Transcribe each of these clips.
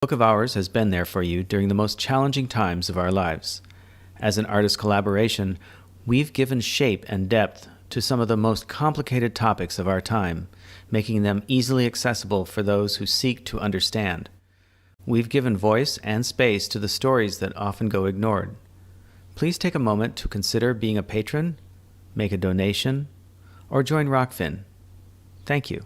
Book of Hours has been there for you during the most challenging times of our lives. As an artist collaboration, we've given shape and depth to some of the most complicated topics of our time, making them easily accessible for those who seek to understand. We've given voice and space to the stories that often go ignored. Please take a moment to consider being a patron, make a donation, or join Rockfin. Thank you.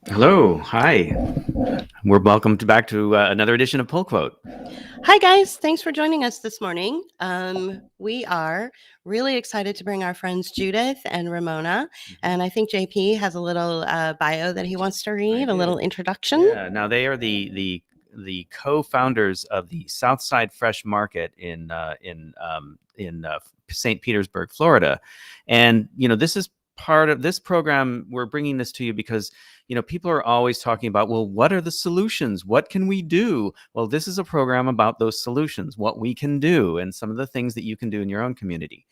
Hello, hi. We're welcome back to another edition of Pullquote. Hi guys, thanks for joining us this morning. We are really excited to bring our friends Judith and Ramona, and I think JP has a little bio that he wants to read, a little introduction. Yeah, now they are the co-founders of the Southside Fresh Market in St. Petersburg, Florida, and this is part of this program. We're bringing this to you because people are always talking about, well, what are the solutions? What can we do? Well, this is a program about those solutions, what we can do, and some of the things that you can do in your own community.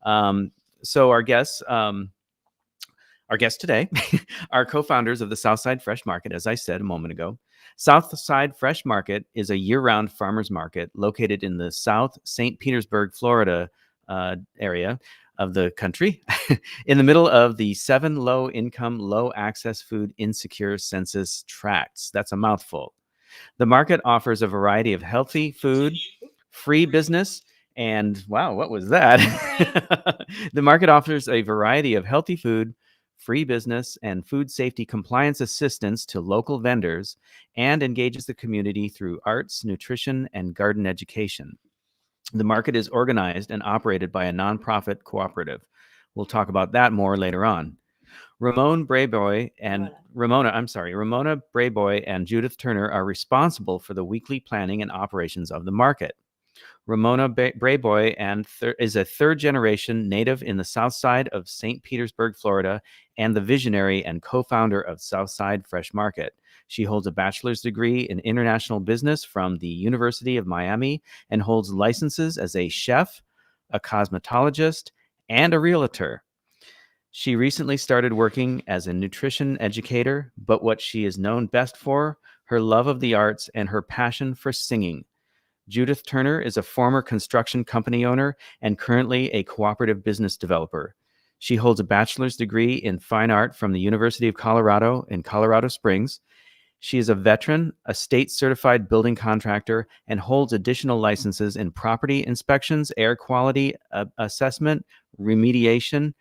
So our guests today are co-founders of the Southside Fresh Market, as I said a moment ago. Southside Fresh Market is a year-round farmers market located in the South St Petersburg, Florida area of the country, in the middle of the 7 low-income, low-access food insecure census tracts. That's a mouthful. The market offers a variety of healthy food, free business, and wow, what was that? The market offers a variety of healthy food, free business, and food safety compliance assistance to local vendors, and engages the community through arts, nutrition, and garden education. The market is organized and operated by a nonprofit cooperative. We'll talk about that more later on. Ramona Brayboy and Judith Turner are responsible for the weekly planning and operations of the market. Ramona Brayboy is a third-generation native in the south side of St. Petersburg, Florida, and the visionary and co-founder of Southside Fresh Market. She holds a bachelor's degree in international business from the University of Miami and holds licenses as a chef, a cosmetologist, and a realtor. She recently started working as a nutrition educator, but what she is known best for, her love of the arts and her passion for singing. Judith Turner is a former construction company owner and currently a cooperative business developer. She holds a bachelor's degree in fine art from the University of Colorado in Colorado Springs. She is a veteran, a state-certified building contractor, and holds additional licenses in property inspections, air quality assessment, air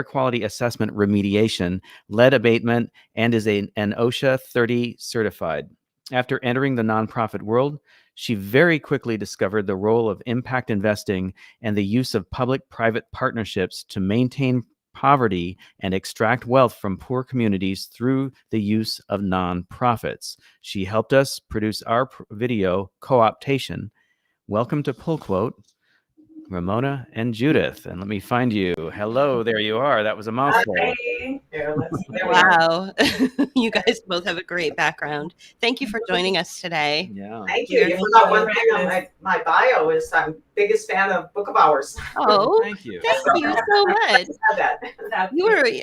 quality assessment remediation, lead abatement, and is an OSHA 30 certified. After entering the nonprofit world, she very quickly discovered the role of impact investing and the use of public-private partnerships to maintain poverty and extract wealth from poor communities through the use of nonprofits. She helped us produce our video, Co-Optation. Welcome to Pullquote, Ramona and Judith. And let me find you. Hello, there you are. That was a mouthful. Wow. You guys both have a great background. Thank you for joining us today. Yeah. Thank you. You forgot one thing on my bio is I'm biggest fan of Book of Hours. Oh, thank you. Thank you so much. That.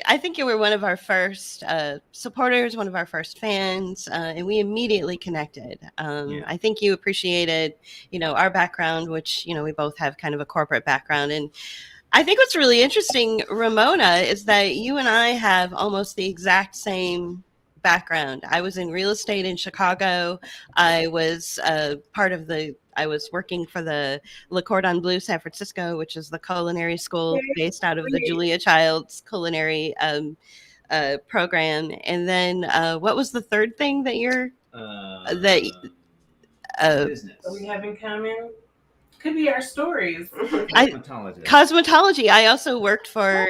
I think you were one of our first supporters, one of our first fans, and we immediately connected. I think you appreciated, our background, which, we both have kind of a corporate background. And I think what's really interesting, Ramona, is that you and I have almost the exact same background. I was in real estate in Chicago. I was I was working for the Le Cordon Bleu San Francisco, which is the culinary school based out of the Julia Child's culinary program. And then what was the third thing that you're business. So we have in common? Could be our stories. Cosmetology. I also worked for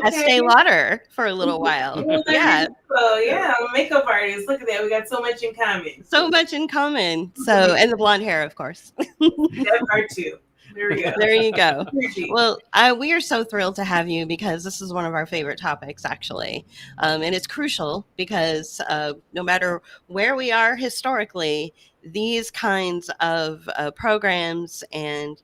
Estee Lauder for a little while. Yeah. So makeup artists. Look at that. We got so much in common. So much in common. So, and the blonde hair, of course. That part too. There we go. There you go. Preachy. Well, we are so thrilled to have you because this is one of our favorite topics, actually. And it's crucial because no matter where we are historically, these kinds of programs and,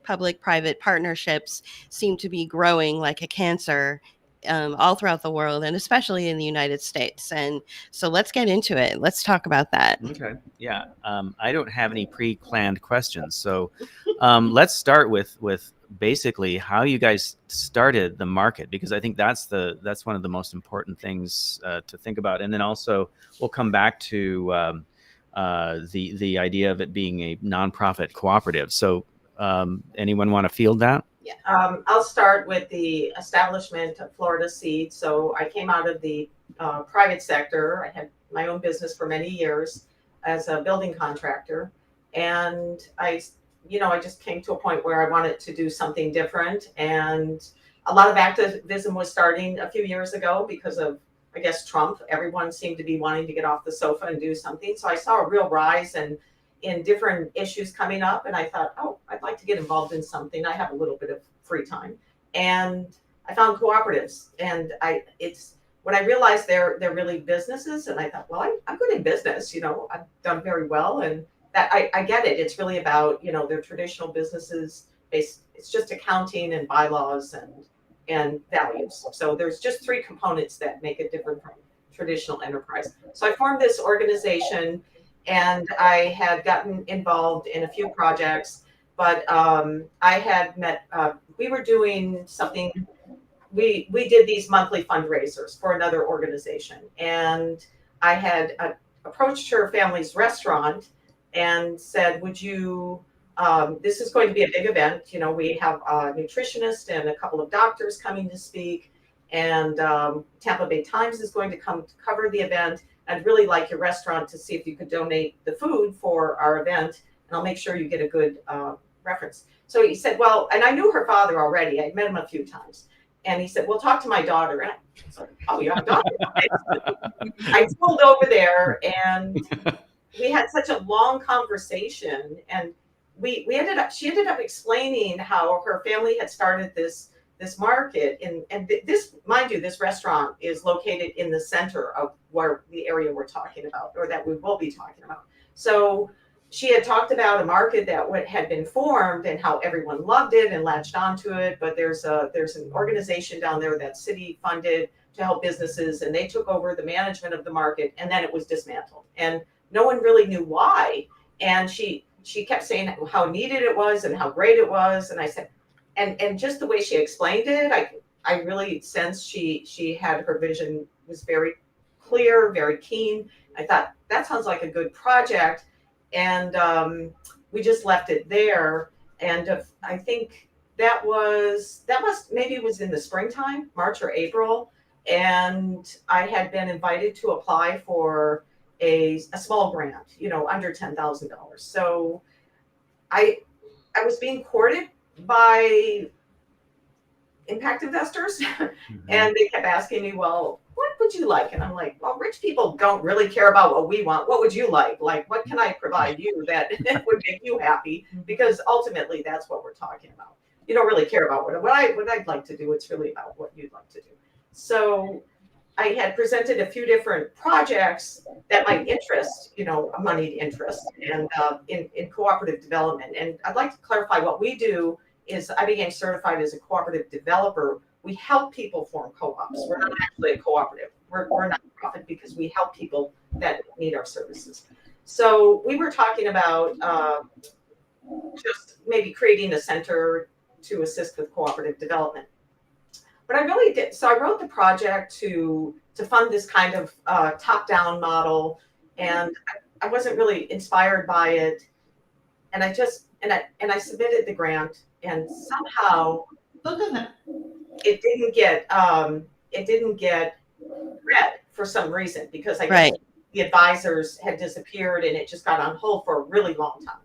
public-private partnerships seem to be growing like a cancer all throughout the world, and especially in the United States. And so let's get into it. Let's talk about that. Okay. Yeah. I don't have any pre-planned questions, so let's start with basically how you guys started the market, because I think that's one of the most important things to think about, and then also we'll come back to the idea of it being a nonprofit cooperative. So, anyone want to field that? Yeah, I'll start with the establishment of Florida Seed. So I came out of the private sector. I had my own business for many years as a building contractor, and I just came to a point where I wanted to do something different, and a lot of activism was starting a few years ago because of, I guess, Trump. Everyone seemed to be wanting to get off the sofa and do something. So I saw a real rise in different issues coming up, and I thought, oh, I'd like to get involved in something. I have a little bit of free time, and I found cooperatives, and when I realized they're really businesses, and I thought, well, I'm good in business, I've done very well, and that I get it. It's really about, their traditional businesses based. It's just accounting and bylaws and values. So there's just three components that make it different from traditional enterprise. So I formed this organization, and I had gotten involved in a few projects, but I had met, we were doing something, we did these monthly fundraisers for another organization, and I had approached her family's restaurant and said, would you, this is going to be a big event, we have a nutritionist and a couple of doctors coming to speak, and Tampa Bay Times is going to come to cover the event. I'd really like your restaurant to see if you could donate the food for our event, and I'll make sure you get a good reference. So he said, well, and I knew her father already. I'd met him a few times. And he said, well, talk to my daughter. And I said, oh, you have a daughter? I pulled over there, and we had such a long conversation. And she ended up explaining how her family had started this market, and this, mind you, this restaurant is located in the center of where the area we're talking about, or that we will be talking about. So she had talked about a market that had been formed and how everyone loved it and latched onto it. But there's an organization down there that's city funded to help businesses, and they took over the management of the market, and then it was dismantled, and no one really knew why. And she kept saying how needed it was and how great it was, and I said. And just the way she explained it, I really sensed she had, her vision was very clear, very keen. I thought that sounds like a good project, and we just left it there. And I think that maybe it was in the springtime, March or April, and I had been invited to apply for a small grant, under $10,000. So I was being courted by impact investors, and they kept asking me, well, what would you like? And I'm like, well, rich people don't really care about what we want. What would you like? Like, what can I provide you that would make you happy? Because ultimately that's what we're talking about. You don't really care about what I'd like to do. It's really about what you'd like to do. So I had presented a few different projects that might interest, moneyed interest, and in cooperative development. And I'd like to clarify what we do is I became certified as a cooperative developer. We help people form co-ops. We're not actually a cooperative. We're a nonprofit because we help people that need our services. So we were talking about just maybe creating a center to assist with cooperative development. But I really did. So I wrote the project to fund this kind of top-down model, and I wasn't really inspired by it. And I submitted the grant, and somehow it didn't get read for some reason, because I guess the advisors had disappeared and it just got on hold for a really long time.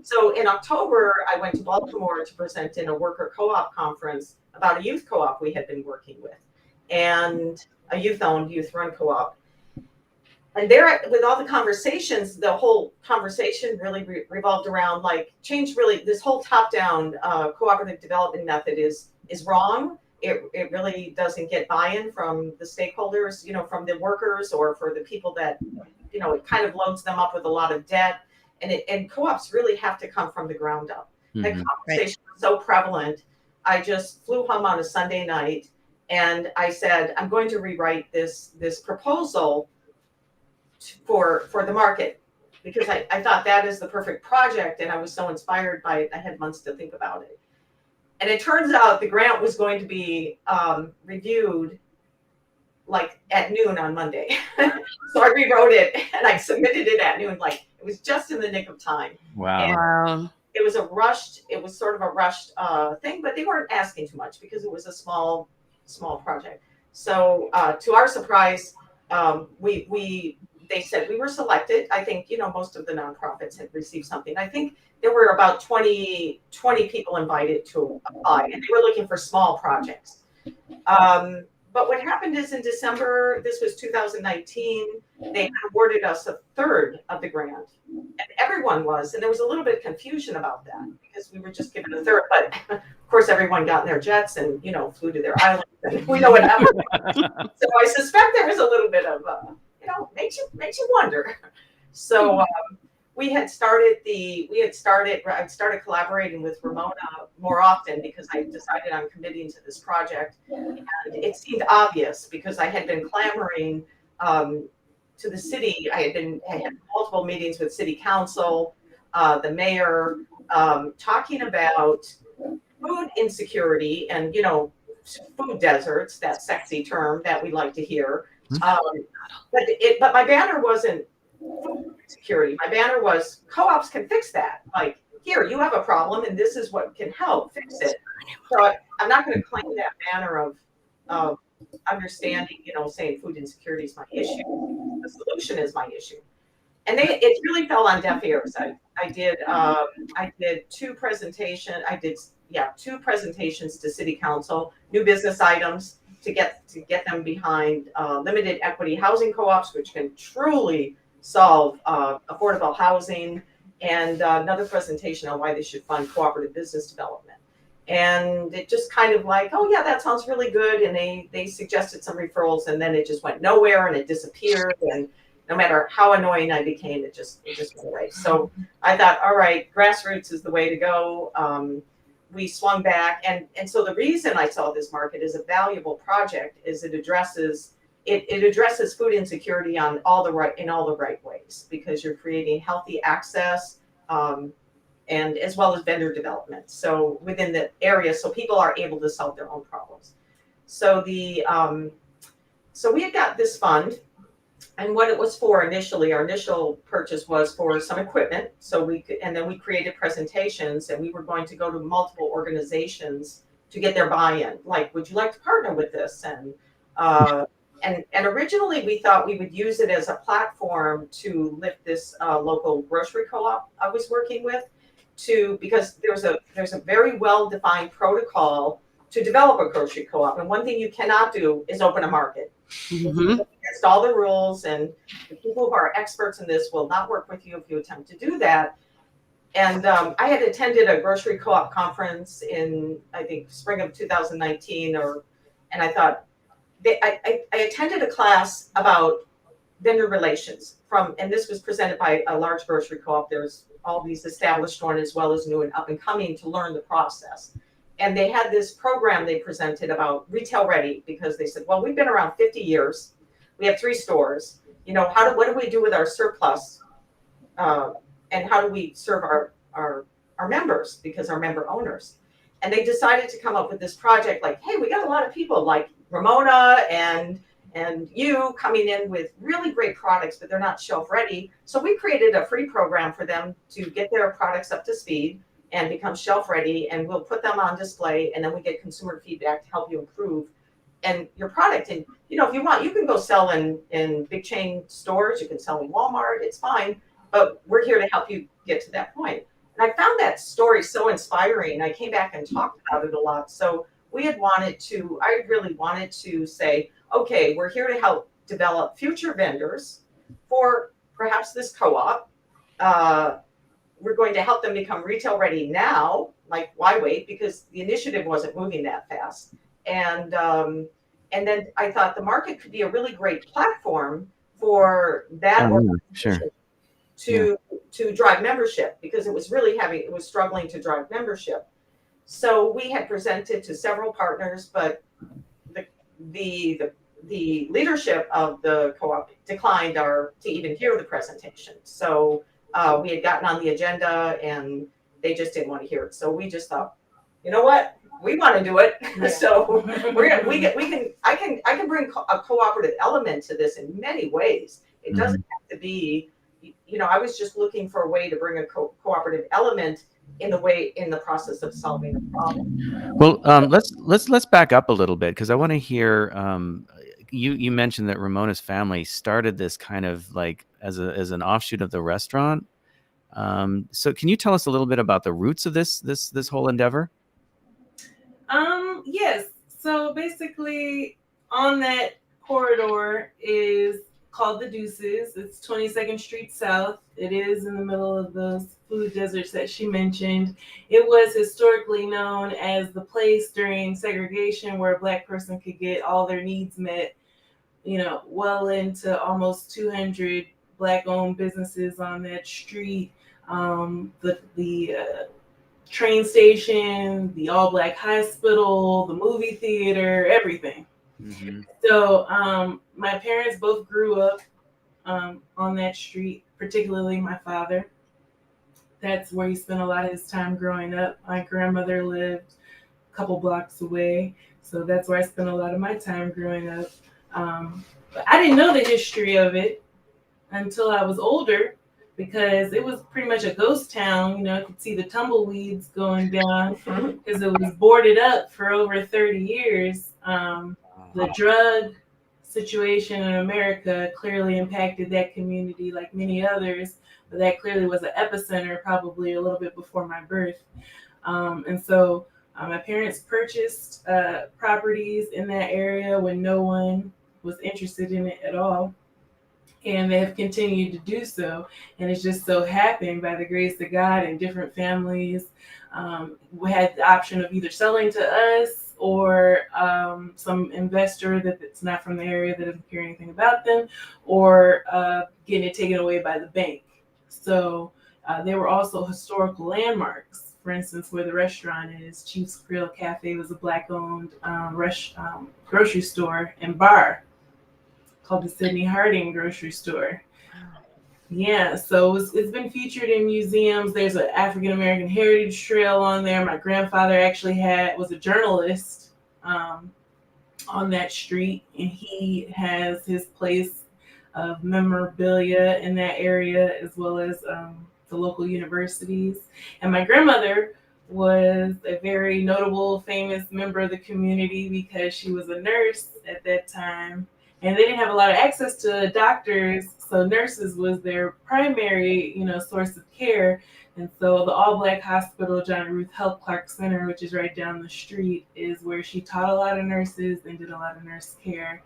So in October, I went to Baltimore to present in a worker co-op conference about a youth co-op we had been working with, and a youth-owned, youth-run co-op. And there, with all the conversations, the whole conversation really revolved around like change. Really, this whole top-down cooperative development method is wrong. It really doesn't get buy-in from the stakeholders, from the workers or for the people that, it kind of loads them up with a lot of debt. And co-ops really have to come from the ground up. That conversation was so prevalent. I just flew home on a Sunday night and I said, I'm going to rewrite this proposal for the market, because I thought that is the perfect project, and I was so inspired by it. I had months to think about it. And it turns out the grant was going to be reviewed like at noon on Monday. So I rewrote it and I submitted it at noon. Like it was just in the nick of time. Wow. It was sort of a rushed thing, but they weren't asking too much because it was a small project. So to our surprise, they said we were selected. I think, most of the nonprofits had received something. I think there were about 20 people invited to apply, and they were looking for small projects. But what happened is in December, this was 2019, they awarded us a third of the grant. And everyone was, and there was a little bit of confusion about that because we were just given a third. But of course, everyone got in their jets and, flew to their islands, and we know what happened. So I suspect there was a little bit of, makes you wonder. So I started collaborating with Ramona more often because I decided on committing to this project. And it seemed obvious because I had been clamoring to the city. I had multiple meetings with city council, the mayor, talking about food insecurity and, food deserts, that sexy term that we like to hear. But my banner wasn't food security. My banner was co-ops can fix that. Like, here, you have a problem and this is what can help fix it. So I'm not going to claim that banner of understanding, saying food insecurity is my issue. The solution is my issue. And it really fell on deaf ears. I did two presentations. Two presentations to city council, new business items to get them behind limited equity housing co-ops, which can truly solve affordable housing, and another presentation on why they should fund cooperative business development. And it just kind of like, oh yeah, that sounds really good. And they suggested some referrals, and then it just went nowhere and it disappeared. And no matter how annoying I became, it just went away. So I thought, all right, grassroots is the way to go. We swung back, and so the reason I saw this market as a valuable project is it addresses food insecurity in all the right ways, because you're creating healthy access and as well as vendor development. So within the area, so people are able to solve their own problems. So so we had got this fund. And what it was for initially, our initial purchase was for some equipment. So then we created presentations, and we were going to go to multiple organizations to get their buy-in. Like, would you like to partner with this? And originally we thought we would use it as a platform to lift this local grocery co-op I was working with, because there's a very well-defined protocol to develop a grocery co-op. And one thing you cannot do is open a market. Mm-hmm. Against all the rules, and the people who are experts in this will not work with you if you attempt to do that. And I had attended a grocery co-op conference in, I think, spring of 2019, and I thought, I attended a class about vendor relations and this was presented by a large grocery co-op. There's all these established ones as well as new and up and coming to learn the process. And they had this program they presented about retail ready, because they said, well, we've been around 50 years. We have 3 stores. What do we do with our surplus? And how do we serve our members, because our member owners? And they decided to come up with this project like, hey, we got a lot of people like Ramona and you coming in with really great products, but they're not shelf ready. So we created a free program for them to get their products up to speed and become shelf ready, and we'll put them on display, and then we get consumer feedback to help you improve and your product. And if you want, you can go sell in big chain stores, you can sell in Walmart, it's fine, but we're here to help you get to that point. And I found that story so inspiring. I came back and talked about it a lot. So I really wanted to say, okay, we're here to help develop future vendors for perhaps this co-op. We're going to help them become retail ready now. Like, why wait? Because the initiative wasn't moving that fast. And then I thought the market could be a really great platform for that organization to drive membership, because it was struggling to drive membership. So we had presented to several partners, but the leadership of the co-op declined to even hear the presentation. So we had gotten on the agenda and they just didn't want to hear it. So we just thought, you know what, we want to do it. Yeah. So I can bring a cooperative element to this in many ways. It doesn't have to be, I was just looking for a way to bring a cooperative element in the process of solving a problem. Well, let's back up a little bit, because I want to hear. You mentioned that Ramona's family started this kind of like as an offshoot of the restaurant. So can you tell us a little bit about the roots of this whole endeavor? Yes. So basically, on that corridor is called the Deuces. It's 22nd Street South. It is in the middle of those food deserts that she mentioned. It was historically known as the place during segregation where a Black person could get all their needs met, well into almost 200 Black-owned businesses on that street. The train station, the all-Black hospital, the movie theater, everything. Mm-hmm. So my parents both grew up on that street, particularly my father. That's where he spent a lot of his time growing up. My grandmother lived a couple blocks away, so that's where I spent a lot of my time growing up. But I didn't know the history of it until I was older, because it was pretty much a ghost town. You could see the tumbleweeds going down because it was boarded up for over 30 years. The drug situation in America clearly impacted that community like many others, but that clearly was an epicenter probably a little bit before my birth. And so my parents purchased properties in that area when no one was interested in it at all. And they have continued to do so. And it's just so happened by the grace of God and different families. We had the option of either selling to us or some investor that's not from the area that doesn't care anything about them, or getting it taken away by the bank. So there were also historical landmarks. For instance, where the restaurant is, Chief's Grill Cafe was a Black-owned grocery store and bar called the Sidney Harding Grocery Store. Yeah, so it's been featured in museums. There's an African American Heritage Trail on there. My grandfather actually was a journalist on that street, and he has his place of memorabilia in that area, as well as the local universities. And my grandmother was a very notable, famous member of the community because she was a nurse at that time. And they didn't have a lot of access to doctors, so nurses was their primary, source of care. And so the all-Black hospital, John Ruth Health Clark Center, which is right down the street, is where she taught a lot of nurses and did a lot of nurse care.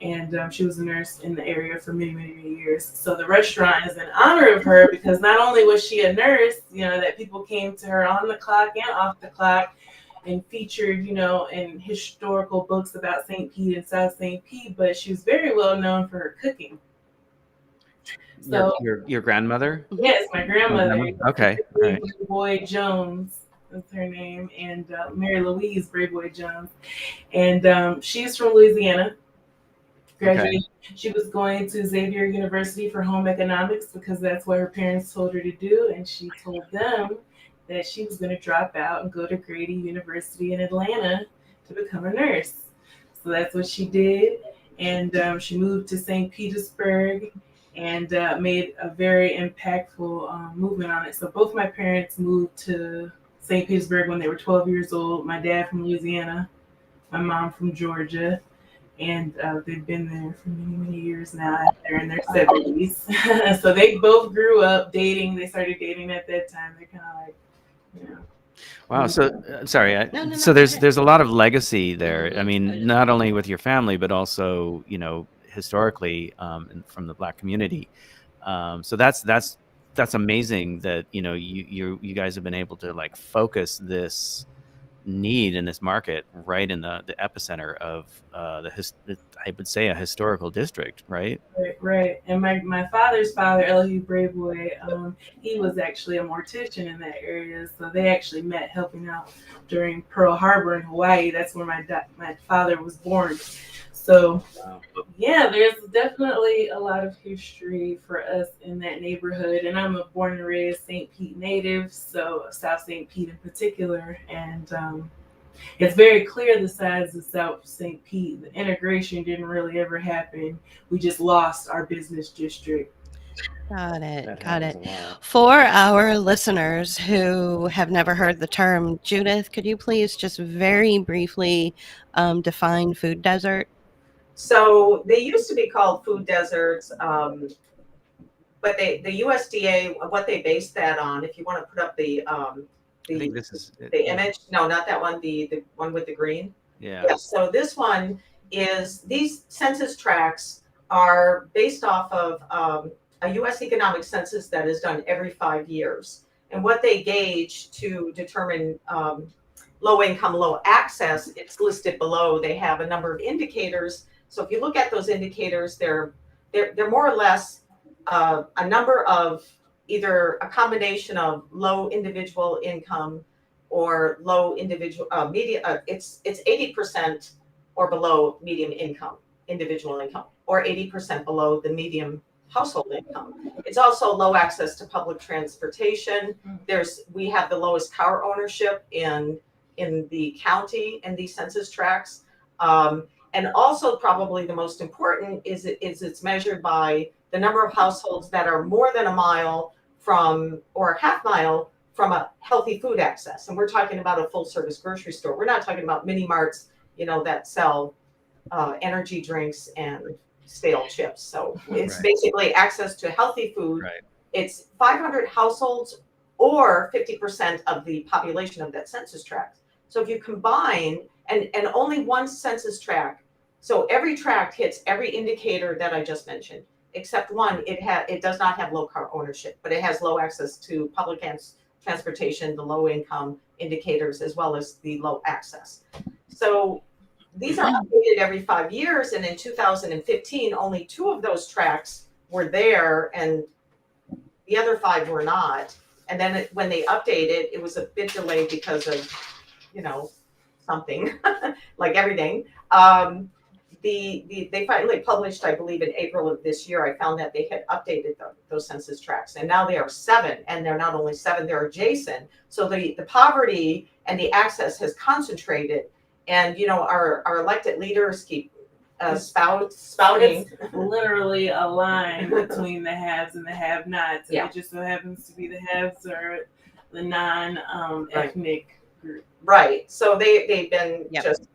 And she was a nurse in the area for many, many, many years. So the restaurant is in honor of her, because not only was she a nurse, that people came to her on the clock and off the clock, and featured, in historical books about St. Pete and South St. Pete, but she was very well known for her cooking. So your grandmother? Yes, my grandmother. Okay. Right. Brayboy Jones is her name, and Mary Louise Brayboy Jones, and she's from Louisiana. Graduated. Okay. She was going to Xavier University for home economics because that's what her parents told her to do, and she told them that she was going to drop out and go to Grady University in Atlanta to become a nurse. So that's what she did. And she moved to St. Petersburg and made a very impactful movement on it. So both my parents moved to St. Petersburg when they were 12 years old. My dad from Louisiana, my mom from Georgia. And they've been there for many, many years now. They're in their 70s. So they both grew up dating. They started dating at that time. They're kind of like, Wow. So sorry. So there's a lot of legacy there. I mean, not only with your family, but also, historically from the Black community. So that's amazing that you guys have been able to like focus this need in this market right in the epicenter of I would say a historical district, right? Right. And my father's father, L.U. Brayboy, he was actually a mortician in that area. So they actually met helping out during Pearl Harbor in Hawaii. That's where my father was born. So, yeah, there's definitely a lot of history for us in that neighborhood. And I'm a born and raised St. Pete native, so South St. Pete in particular. And it's very clear the sides of South St. Pete. The integration didn't really ever happen. We just lost our business district. Got it. That Got happens it. a lot. For our listeners who have never heard the term, Judith, could you please just very briefly define food desert? So they used to be called food deserts, but the USDA, what they based that on, if you want to put up I think this is the image, no, not that one, the one with the green. Yeah. Yeah, so this one is, these census tracts are based off of a U.S. economic census that is done every 5 years. And what they gauge to determine low income, low access, it's listed below. They have a number of indicators. So if you look at those indicators, they're more or less a number of either a combination of low individual income or low individual it's 80% or below medium income, individual income, or 80% below the medium household income. It's also low access to public transportation. We have the lowest car ownership in the county in these census tracts. And also probably the most important is it's measured by the number of households that are more than a mile from, or a half mile from, a healthy food access. And we're talking about a full service grocery store. We're not talking about mini marts, that sell energy drinks and stale chips. So it's Right. basically access to healthy food. Right. It's 500 households or 50% of the population of that census tract. So if you combine, and only one census tract, so every tract hits every indicator that I just mentioned, except one, it does not have low car ownership, but it has low access to public transportation, the low income indicators, as well as the low access. So these are updated every 5 years, and in 2015, only 2 of those tracts were there, and the other 5 were not. And then when they updated, it was a bit delayed because of, something, like everything. They finally published, I believe, in April of this year. I found that they had updated those census tracts, and now they are 7, and they're not only 7, they're adjacent. So the poverty and the access has concentrated, and our elected leaders keep spouting. It's literally a line between the haves and the have-nots, and Yeah. it just so happens to be the haves are the non-ethnic group. Right. So they've been Yep. just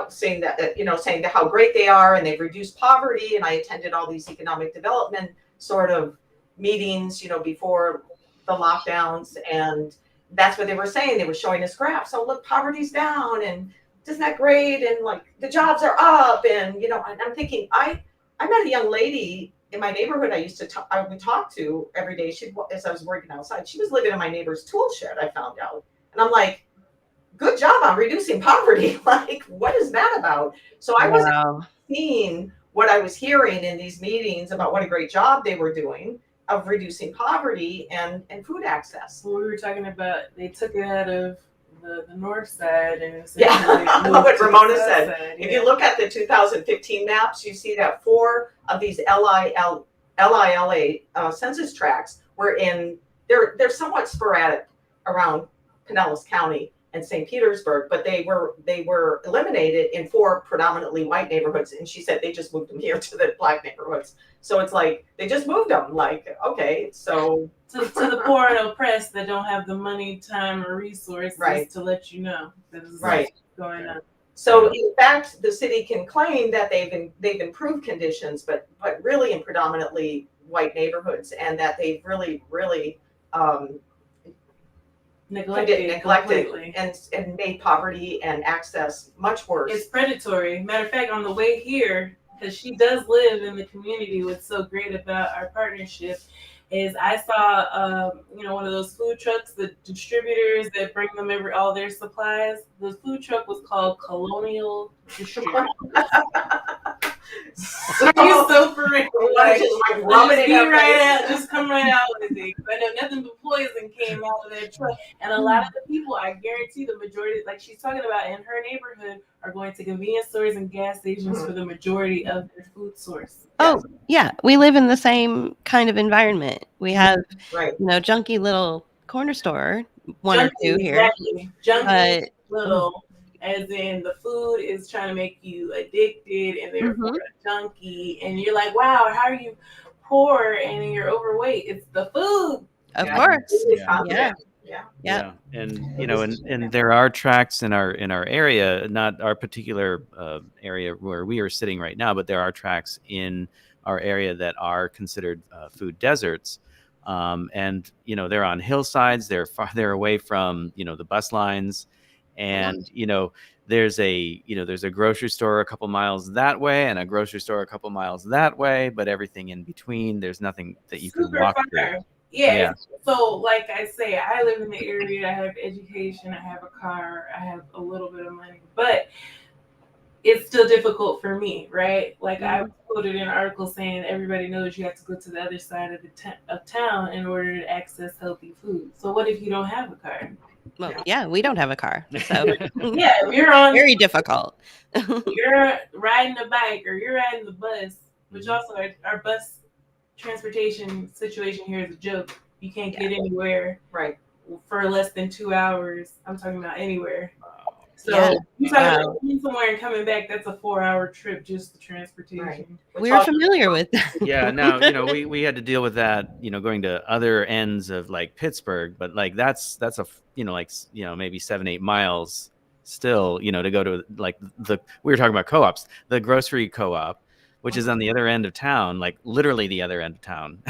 saying that saying that how great they are, and they've reduced poverty. And I attended all these economic development sort of meetings, before the lockdowns, and that's what they were saying. They were showing us graphs. So look, poverty's down, and isn't that great? And like the jobs are up, and and I'm thinking, I met a young lady in my neighborhood. I would talk to every day. As I was working outside, she was living in my neighbor's tool shed. I found out, and I'm like, good job on reducing poverty. Like, what is that about? So I wasn't seeing what I was hearing in these meetings about what a great job they were doing of reducing poverty and food access. Well, we were talking about they took it out of the north side and What Ramona said. Side, If you look at the 2015 maps, you see that 4 of these LILA census tracts were in. They're somewhat sporadic around Pinellas County and St. Petersburg, but they were eliminated in 4 predominantly white neighborhoods. And she said they just moved them here to the Black neighborhoods. So it's like they just moved them. Like, okay, so to the poor and oppressed that don't have the money, time, or resources Right. to let you know that this is Right. going on. So in fact, the city can claim that they've improved conditions, but really in predominantly white neighborhoods, and that they've really neglected completely. and made poverty and access much worse. It's predatory. Matter of fact, on the way here, because she does live in the community. What's so great about our partnership is I saw, one of those food trucks, the distributors that bring them all their supplies. The food truck was called Colonial Distributors. So, So for real, like, just like rubbing it up right out, just come right out with it. I know nothing but poison came out of that truck, and a lot of the people, I guarantee, the majority, like she's talking about in her neighborhood, are going to convenience stores and gas stations for the majority of their food source. Oh, yeah. We live in the same kind of environment. We have, right. junky little corner store, one or two here. Exactly. Junky But little, as in the food is trying to make you addicted and therefore a junkie. And you're like, wow, how are you poor and you're overweight? It's the food. of course. Yeah. And and there are tracks in our area, not our particular area where we are sitting right now, but there are tracks in our area that are considered food deserts. And they're on hillsides, they're away from the bus lines, and there's a grocery store a couple miles that way and a grocery store a couple miles that way, but everything in between, there's nothing that you can walk through. Yeah. So like I say, I live in the area, I have education, I have a car, I have a little bit of money, but it's still difficult for me, right? Like I quoted in an article saying everybody knows you have to go to the other side of town in order to access healthy food. So what if you don't have a car? Well, yeah, we don't have a car. So yeah, you're on very difficult. You're riding a bike or you're riding the bus, which also our bus transportation situation here is a joke. You can't get anywhere for less than 2 hours. I'm talking about anywhere. So you're talking about going somewhere and coming back, that's a 4-hour trip, just the transportation. Right. We're familiar with that. Yeah, now we had to deal with that, going to other ends of like Pittsburgh, but like that's a maybe 7-8 miles still, to go to like we were talking about co-ops, the grocery co-op, which is on the other end of town, like literally the other end of town.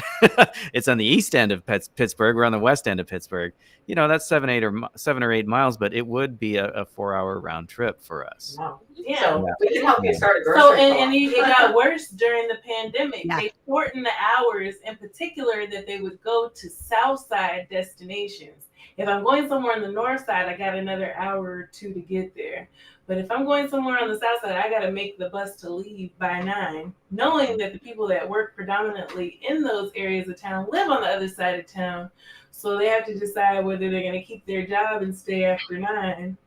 It's on the east end of Pittsburgh. We're on the west end of Pittsburgh. That's 7 or 8 miles, but it would be a 4-hour round trip for us. Wow. Yeah. So we can help you start a grocery co-op. And it got worse during the pandemic. Yeah. They shortened the hours, in particular that they would go to Southside destinations. If I'm going somewhere on the north side, I got another hour or 2 to get there. But if I'm going somewhere on the south side, I got to make the bus to leave by 9, knowing that the people that work predominantly in those areas of town live on the other side of town. So they have to decide whether they're going to keep their job and stay after 9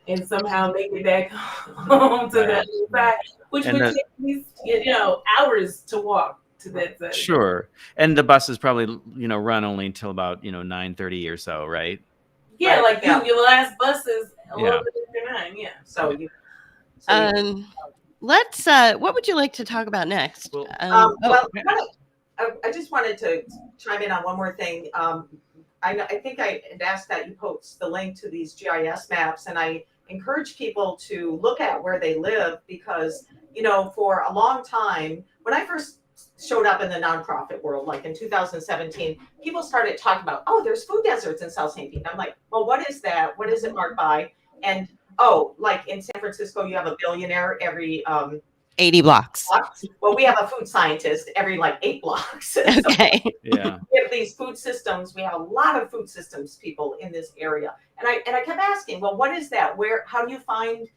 and somehow make it back home to the other side, which would take at least, hours to walk to that side. Sure. And the buses probably, run only until about, 9:30 or so, right? Yeah, your last bus is a little bit after 9, yeah. So let's what would you like to talk about next? Well, I just wanted to chime in on one more thing. I think I had asked that you post the link to these GIS maps, and I encourage people to look at where they live because, for a long time, when I first showed up in the nonprofit world, like in 2017, people started talking about, there's food deserts in South St. Pete. I'm like, well, what is that? What is it marked by? And like in San Francisco, you have a billionaire every 80 blocks. Well, we have a food scientist every 8 blocks. Okay. Yeah. We have these food systems. We have a lot of food systems people in this area. And I kept asking, well, what is that? How do you find,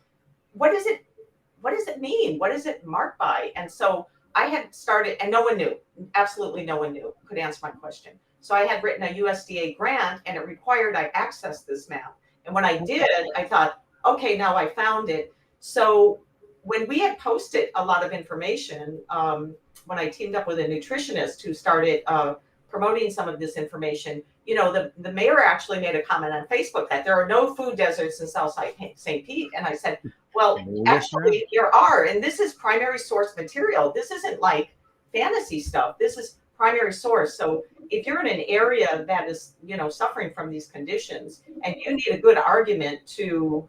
what does it mean? What is it marked by? And so I had started, and no one knew, absolutely no one knew, could answer my question. So I had written a USDA grant and it required I access this map. And when I did, I thought, okay, now I found it. So when we had posted a lot of information, when I teamed up with a nutritionist who started promoting some of this information, the mayor actually made a comment on Facebook that there are no food deserts in Southside St. Pete. And I said, well, actually there are, and this is primary source material. This isn't like fantasy stuff. This is primary source. So if you're in an area that is, suffering from these conditions and you need a good argument to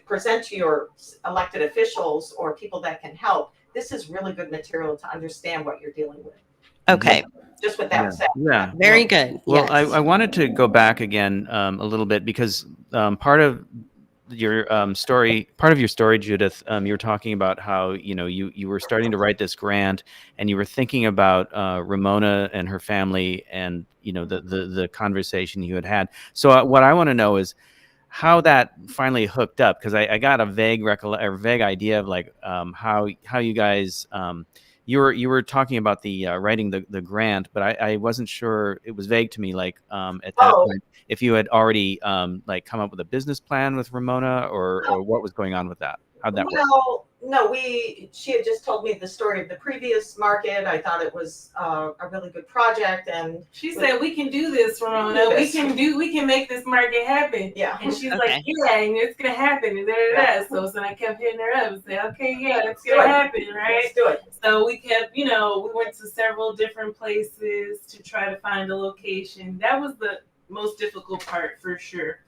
present to your elected officials or people that can help, this is really good material to understand what you're dealing with. Okay. Just with that said. Yeah. Very good. Well, yes. I wanted to go back again a little bit because part of your story, part of your story, Judith, you were talking about how, you were starting to write this grant, and you were thinking about Ramona and her family, and the conversation you had. So what I want to know is how that finally hooked up, because I got a vague idea of like how you guys you were talking about the writing the grant, but I wasn't sure. It was vague to me, like at that Oh, point, if you had already like come up with a business plan with Ramona, or what was going on with that. How'd that work? well, no, she had just told me the story of the previous market. I thought it was a really good project, and She said, "We can do this, Ramona. We can make this market happen." yeah. And she's Okay. like, "Yeah, and it's gonna happen." And So I kept hitting her up and say, "Okay, yeah, it's gonna happen, right?" Let's do it. So we kept, we went to several different places to try to find a location. That was the most difficult part for sure.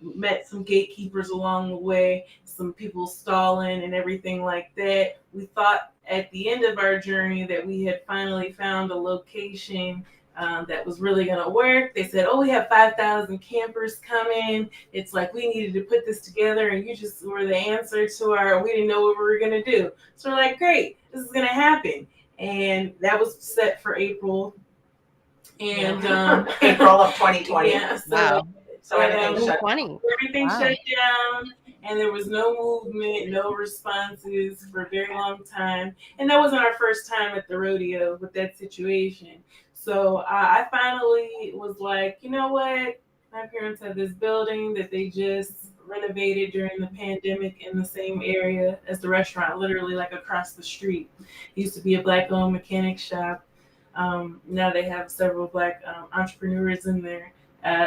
Met some gatekeepers along the way, some people stalling and everything like that. We thought at the end of our journey that we had finally found a location that was really going to work. They said, "Oh, we have 5,000 campers coming. It's like we needed to put this together, and you just were the answer to we didn't know what we were going to do." So we're like, "Great, this is going to happen." And that was set for April. And April of 2020. Yeah, Wow. So everything shut. Everything shut down, and there was no movement, no responses for a very long time. And that wasn't our first time at the rodeo with that situation. So I finally was like, you know what? My parents have this building that they just renovated during the pandemic in the same area as the restaurant, literally like across the street. It used to be a Black-owned mechanic shop. Now they have several Black entrepreneurs in there.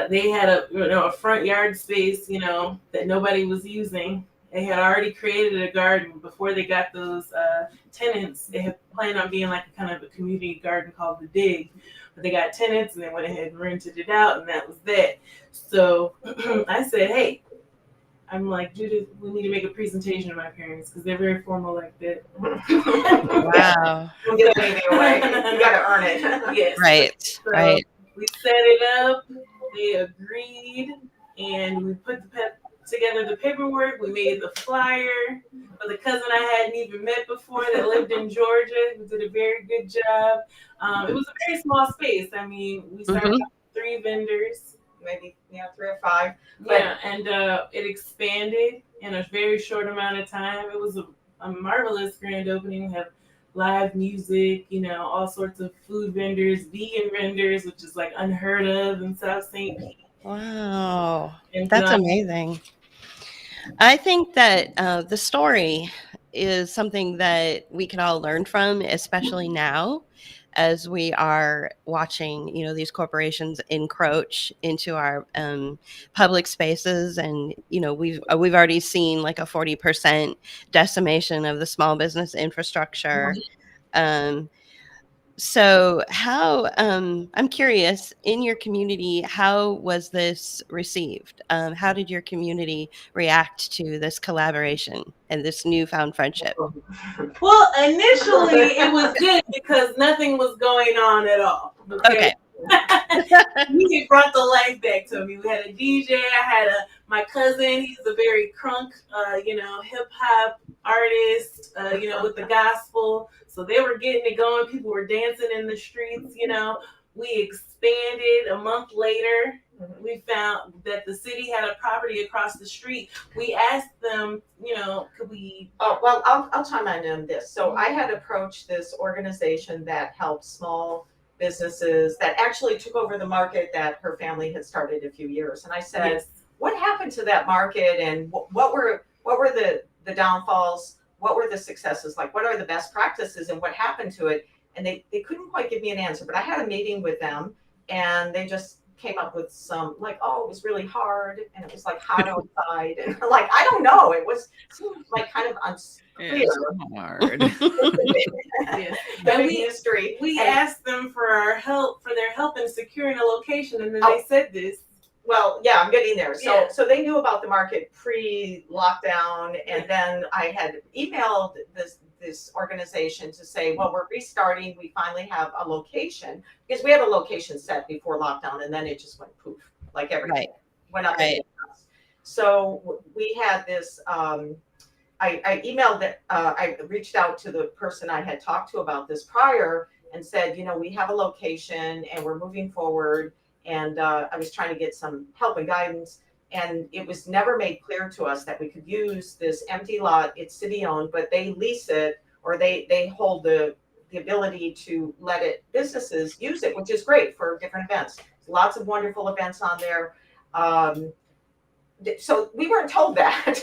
They had a front yard space, that nobody was using. They had already created a garden before they got those tenants. They had planned on being like a kind of a community garden called the Dig, but they got tenants and they went ahead and rented it out, and that was that. So I said, "Hey," I'm like, "Judith, we need to make a presentation to my parents because they're very formal like that." Wow. We'll get anything away. You got to earn it. Yes. Right. So Right. we set it up. They agreed, and we put together the paperwork. We made the flyer for the cousin I hadn't even met before that lived in Georgia, who did a very good job. It was a very small space. I mean, we started with 3 vendors. Maybe 3 or 5. Yeah, and it expanded in a very short amount of time. It was a marvelous grand opening. We have live music, all sorts of food vendors, vegan vendors, which is like unheard of in South St. Pete. Wow. And That's amazing. I think that the story is something that we can all learn from, especially now as we are watching, these corporations encroach into our public spaces. And, we've already seen like a 40% decimation of the small business infrastructure. So how, I'm curious, in your community, how was this received? How did your community react to this collaboration and this newfound friendship? Well, initially it was good because nothing was going on at all. Okay. He brought the life back to me. We had a DJ. I had my cousin. He's a very crunk, hip hop artist, with the gospel. So they were getting it going. People were dancing in the streets. We expanded. A month later, we found that the city had a property across the street. We asked them, could we? Oh, well, I'll chime in on this. So I had approached this organization that helps small businesses that actually took over the market that her family had started a few years. And I said, Yes. What happened to that market, and what were the downfalls? What were the successes? Like, what are the best practices, and what happened to it? And they couldn't quite give me an answer, but I had a meeting with them, and they just came up with some like, "Oh, it was really hard, and it was like hot outside," and like, I don't know, seemed like kind of unclear. Hard. Yes. And we asked them for their help in securing a location, and then they said this. Well, yeah, I'm getting there. So they knew about the market pre-lockdown, and then I had emailed this organization to say, well, we're restarting. We finally have a location, because we had a location set before lockdown, and then it just went poof, like everything went up. Right. So we had this, I emailed that, I reached out to the person I had talked to about this prior and said, we have a location and we're moving forward. And I was trying to get some help and guidance. And it was never made clear to us that we could use this empty lot. It's city owned, but they lease it, or they hold the ability to let businesses use it, which is great for different events. Lots of wonderful events on there. So we weren't told that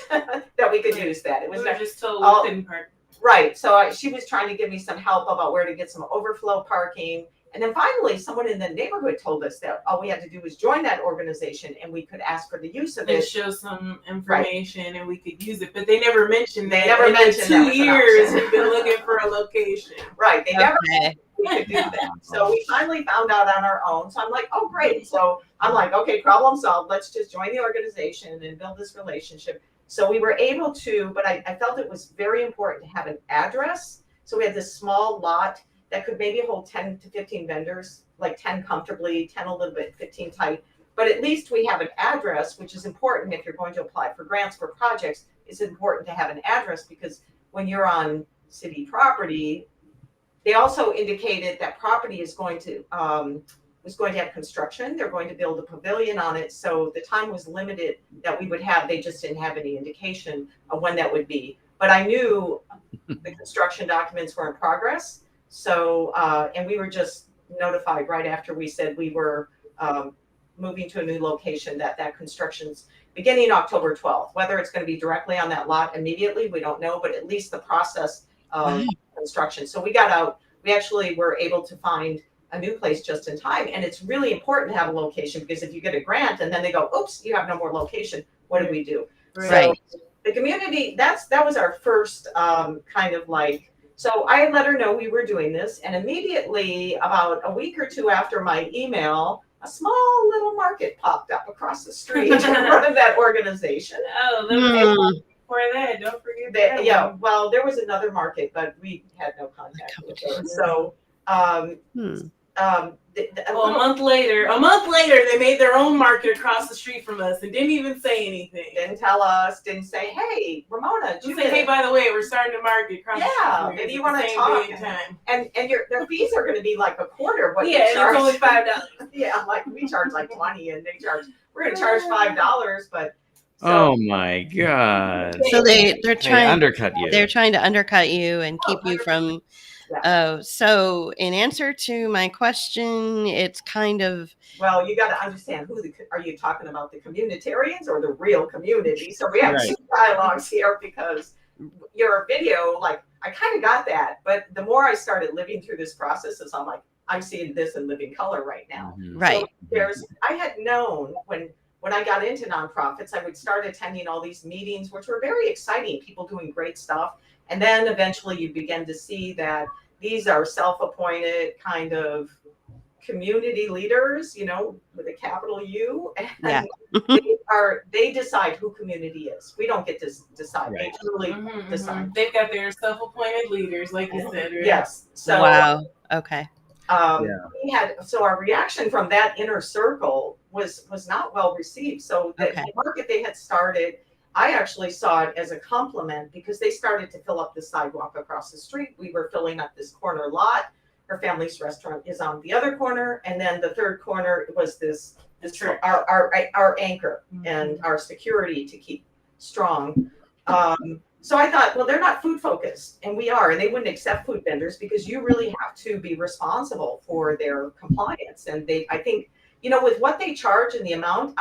that we could use that. It was We were just told we couldn't park. Right. So she was trying to give me some help about where to get some overflow parking. And then finally, someone in the neighborhood told us that all we had to do was join that organization and we could ask for the use of And it. show some information and we could use it. But they never mentioned that. They never mentioned that. 2 years we've been looking for a location. Right. They never Okay. we could do that. So we finally found out on our own. So I'm like, oh, great. So I'm like, okay, problem solved. Let's just join the organization and build this relationship. So we were able to, but I felt it was very important to have an address. So we had this small lot that could maybe hold 10 to 15 vendors, like 10 comfortably, 10 a little bit, 15 tight. But at least we have an address, which is important if you're going to apply for grants for projects. It's important to have an address because when you're on city property, they also indicated that property is going to have construction. They're going to build a pavilion on it. So the time was limited that we would have. They just didn't have any indication of when that would be. But I knew the construction documents were in progress. So, and we were just notified right after we said we were moving to a new location that construction's beginning October 12th. Whether it's going to be directly on that lot immediately, we don't know, but at least the process of construction. So we got out, we actually were able to find a new place just in time. And it's really important to have a location because if you get a grant and then they go, oops, you have no more location, what do we do? Right. So the community, that was our first kind of like, so I had let her know we were doing this, and immediately about a week or two after my email, a small little market popped up across the street in front of that organization. Oh, before that, don't forget that. Yeah, well, there was another market, but we had no contact with her. So, a month later, they made their own market across the street from us and didn't even say anything. Didn't tell us, didn't say, hey, Ramona, Just say, hey, by the way, we're starting to market across the street. Yeah, maybe you want to talk. And their fees are going to be like a quarter what you charge. It's only $5. Yeah, like we charge like 20 and we're going to charge $5, but. So, oh my God. So they're trying to undercut you. They're trying to undercut you and keep you from. So in answer to my question, it's kind of. Well, you got to understand are you talking about the communitarians or the real community? So we have two dialogues here because your video, like I kind of got that, but the more I started living through this process, is I'm like, I'm seeing this in living color right now. Right. So I had known when I got into nonprofits, I would start attending all these meetings, which were very exciting, people doing great stuff. And then eventually you begin to see that these are self-appointed kind of community leaders, with a capital U. And they decide who community is. We don't get to decide. Right. They truly decide. They've got their self-appointed leaders, like you said, right? Yes. So wow. Okay. So our reaction from that inner circle was not well received. So the market they had started, I actually saw it as a compliment because they started to fill up the sidewalk across the street. We were filling up this corner lot. Her family's restaurant is on the other corner, and then the third corner was this our anchor and our security to keep strong. So I thought, well, they're not food focused, and we are, and they wouldn't accept food vendors because you really have to be responsible for their compliance. And I think, with what they charge and the amount,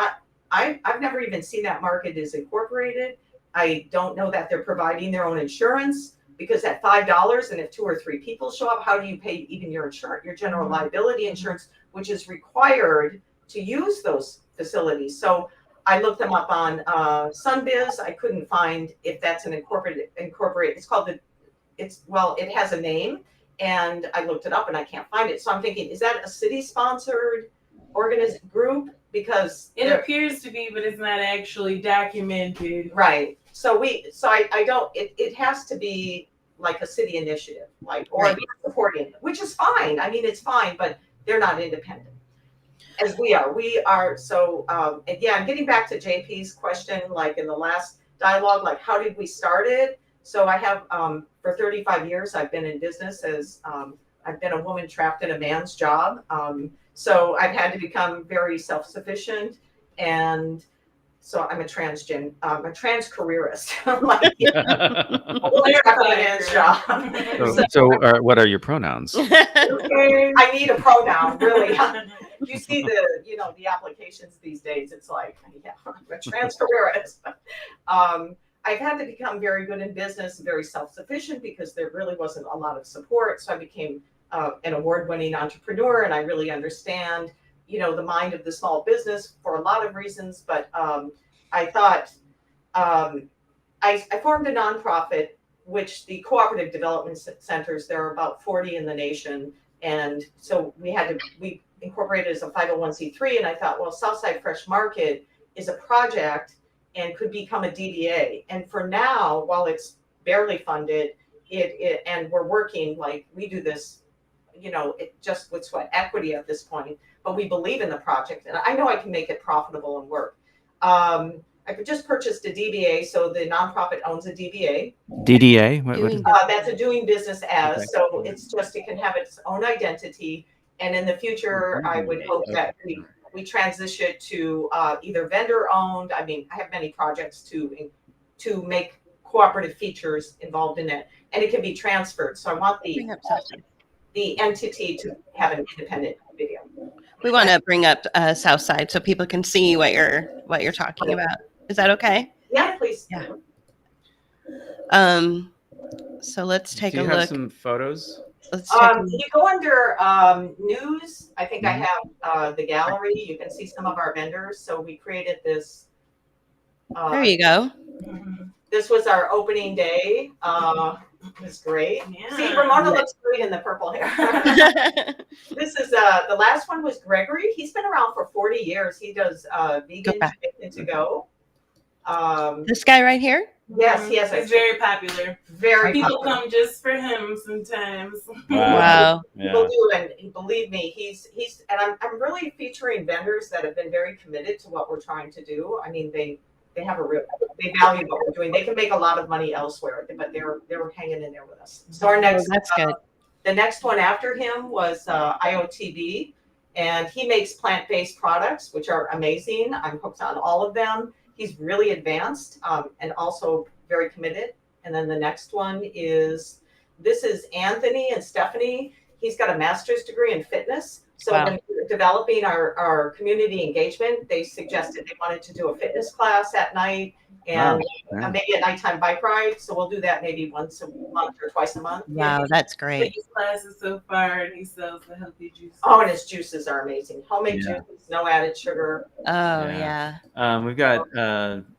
I've never even seen that market is incorporated. I don't know that they're providing their own insurance because at $5, and if 2 or 3 people show up, how do you pay even your insurance, your general liability insurance, which is required to use those facilities? So I looked them up on Sunbiz. I couldn't find if that's an incorporated. It's called it has a name, and I looked it up and I can't find it. So I'm thinking, is that a city-sponsored group? Because it appears to be, but it's not actually documented. Right. So I don't. It has to be like a city initiative, or supporting, which is fine. I mean, it's fine, but they're not independent. As we are. So, and yeah, I'm getting back to JP's question, like in the last dialogue, like how did we start it? So I have, for 35 years, I've been in business as, I've been a woman trapped in a man's job. So I've had to become very self-sufficient, and so I'm a trans careerist. I'm like, a woman trapped in a man's job. So, what are your pronouns? I need a pronoun, really. You see the applications these days. It's like, yeah, I'm a trans careerist. I've had to become very good in business, very self-sufficient, because there really wasn't a lot of support. So I became an award-winning entrepreneur, and I really understand, the mind of the small business for a lot of reasons. But I thought I formed a nonprofit, which the cooperative development centers, there are about 40 in the nation. And so we incorporated as a 501c3. And I thought, well, Southside Fresh Market is a project and could become a DBA. And for now, while it's barely funded, and we're working, like we do this, it just with sweat equity at this point, but we believe in the project, and I know I can make it profitable and work. I just purchased a DBA, so the nonprofit owns a DBA. DDA? What That's a doing business as. Okay. So it can have its own identity. And in the future, I would hope that we transition to either vendor owned. I mean, I have many projects to make cooperative features involved in it, and it can be transferred. So I want the entity to have an independent video. We want to bring up Southside so people can see what you're talking about. Is that okay? Yeah, please. Yeah. So let's take a Do you have look. some photos? Let's take a You go under news. I think I have the gallery. You can see some of our vendors. So we created this. There you go. This was our opening day. It was great. Yeah. See, Ramona looks great in the purple hair. This is the last one was Gregory. He's been around for 40 years. He does vegan chicken to go. This guy right here? Yes, he has He's very popular. Very People popular. come just for him sometimes. Wow. People do, and believe me, he's and I'm really featuring vendors that have been very committed to what we're trying to do. I mean, they have they value what we're doing. They can make a lot of money elsewhere, but they're hanging in there with us. So our next, that's good. The next one after him was IOTB, and he makes plant-based products, which are amazing. I'm hooked on all of them. He's really advanced and also very committed. And then the next one is Anthony and Stephanie. He's got a master's degree in fitness. So when we were developing our community engagement, they suggested they wanted to do a fitness class at night and maybe a nighttime bike ride. So we'll do that maybe once a month or twice a month. Wow, that's great. His classes so far, and he sells the healthy juices. Oh, and his juices are amazing. Homemade juices, no added sugar. Oh, yeah. We've got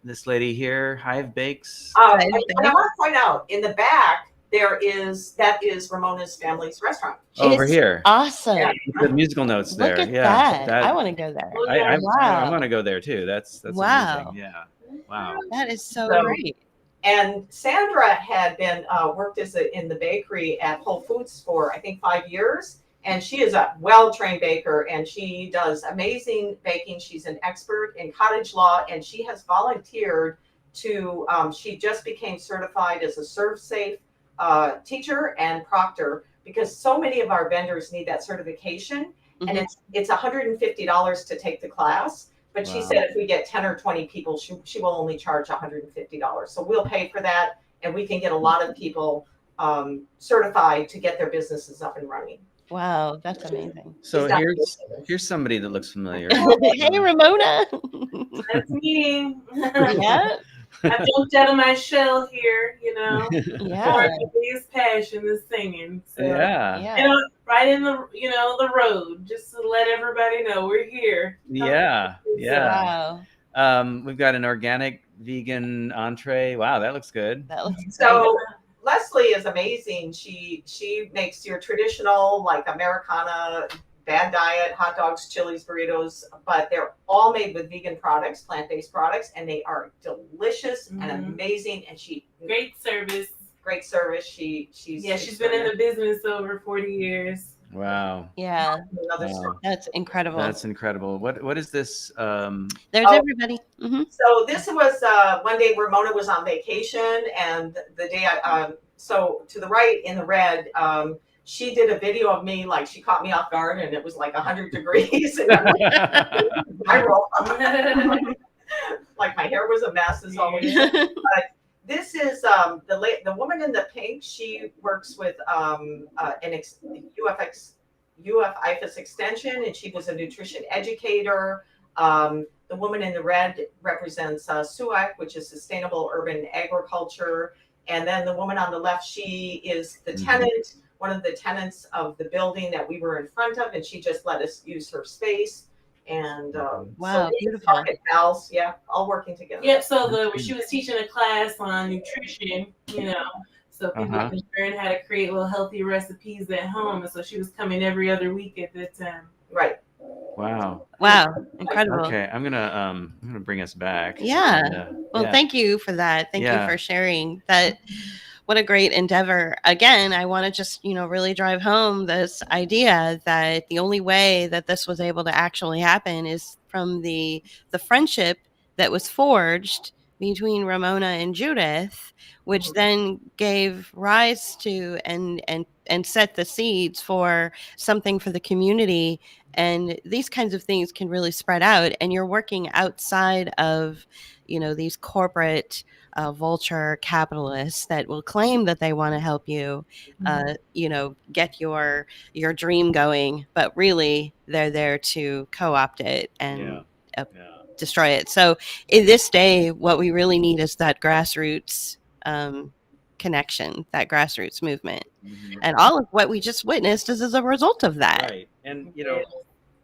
this lady here, Hive Bakes. And I want to point out in the back, that is Ramona's family's restaurant. Over here. Awesome. Yeah. The musical notes there. Look at that. I want to go there. I Wow. want to go there too. That's Wow. amazing. Yeah. Wow. That is so great. And Sandra had been worked in the bakery at Whole Foods for I think 5 years, and she is a well-trained baker, and she does amazing baking. She's an expert in cottage law, and she has volunteered to. She just became certified as a ServSafe teacher and proctor, because so many of our vendors need that certification, and it's $150 to take the class. But she said if we get 10 or 20 people, she will only charge $150. So we'll pay for that, and we can get a lot of people certified to get their businesses up and running. Wow, that's amazing. So here's somebody that looks familiar. Hey, Ramona. That's me. Yeah. I jumped out of my shell here, Yeah. My biggest passion is singing. So, Yeah. right in the road, just to let everybody know we're here. Yeah. Yeah. Wow. We've got an organic vegan entree. Wow, that looks good. That looks So Leslie is amazing. She makes your traditional like Americana, bad diet, hot dogs, chilies, burritos, but they're all made with vegan products, plant-based products, and they are delicious and amazing. And great service. Great service. She's been in the business over 40 years. Wow. Yeah, Another Wow. story. that's incredible. That's incredible. What is this? There's Oh. everybody. Hmm. So this was one day Ramona was on vacation, and the day so to the right in the red, she did a video of me, like she caught me off guard, and it was like 100 degrees, and I'm like, viral. Like my hair was a mess, as always. But this is the woman in the pink. She works with UF-IFAS extension, and she was a nutrition educator. The woman in the red represents SUAC, which is Sustainable Urban Agriculture. And then the woman on the left, she is the tenant, one of the tenants of the building that we were in front of, and she just let us use her space. And Wow, so beautiful. market pals, yeah, all working together. Yep. So she was teaching a class on nutrition, so people can learn how to create little healthy recipes at home. And so she was coming every other week at that time. Right. Wow. Wow, incredible. Okay, I'm gonna bring us back. Yeah. And, Well, yeah. thank you for that. Thank you for sharing that. What a great endeavor. Again, I want to just, really drive home this idea that the only way that this was able to actually happen is from the friendship that was forged between Ramona and Judith, which then gave rise to and set the seeds for something for the community. And these kinds of things can really spread out, and you're working outside of, these corporate vulture capitalists that will claim that they want to help you, get your dream going, but really they're there to co-opt it and destroy it. So in this day, what we really need is that grassroots connection, that grassroots movement. And all of what we just witnessed is as a result of that. Right. And,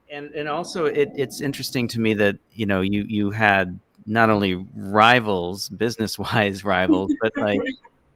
and also it's interesting to me that, you had not only rivals, business-wise rivals, but like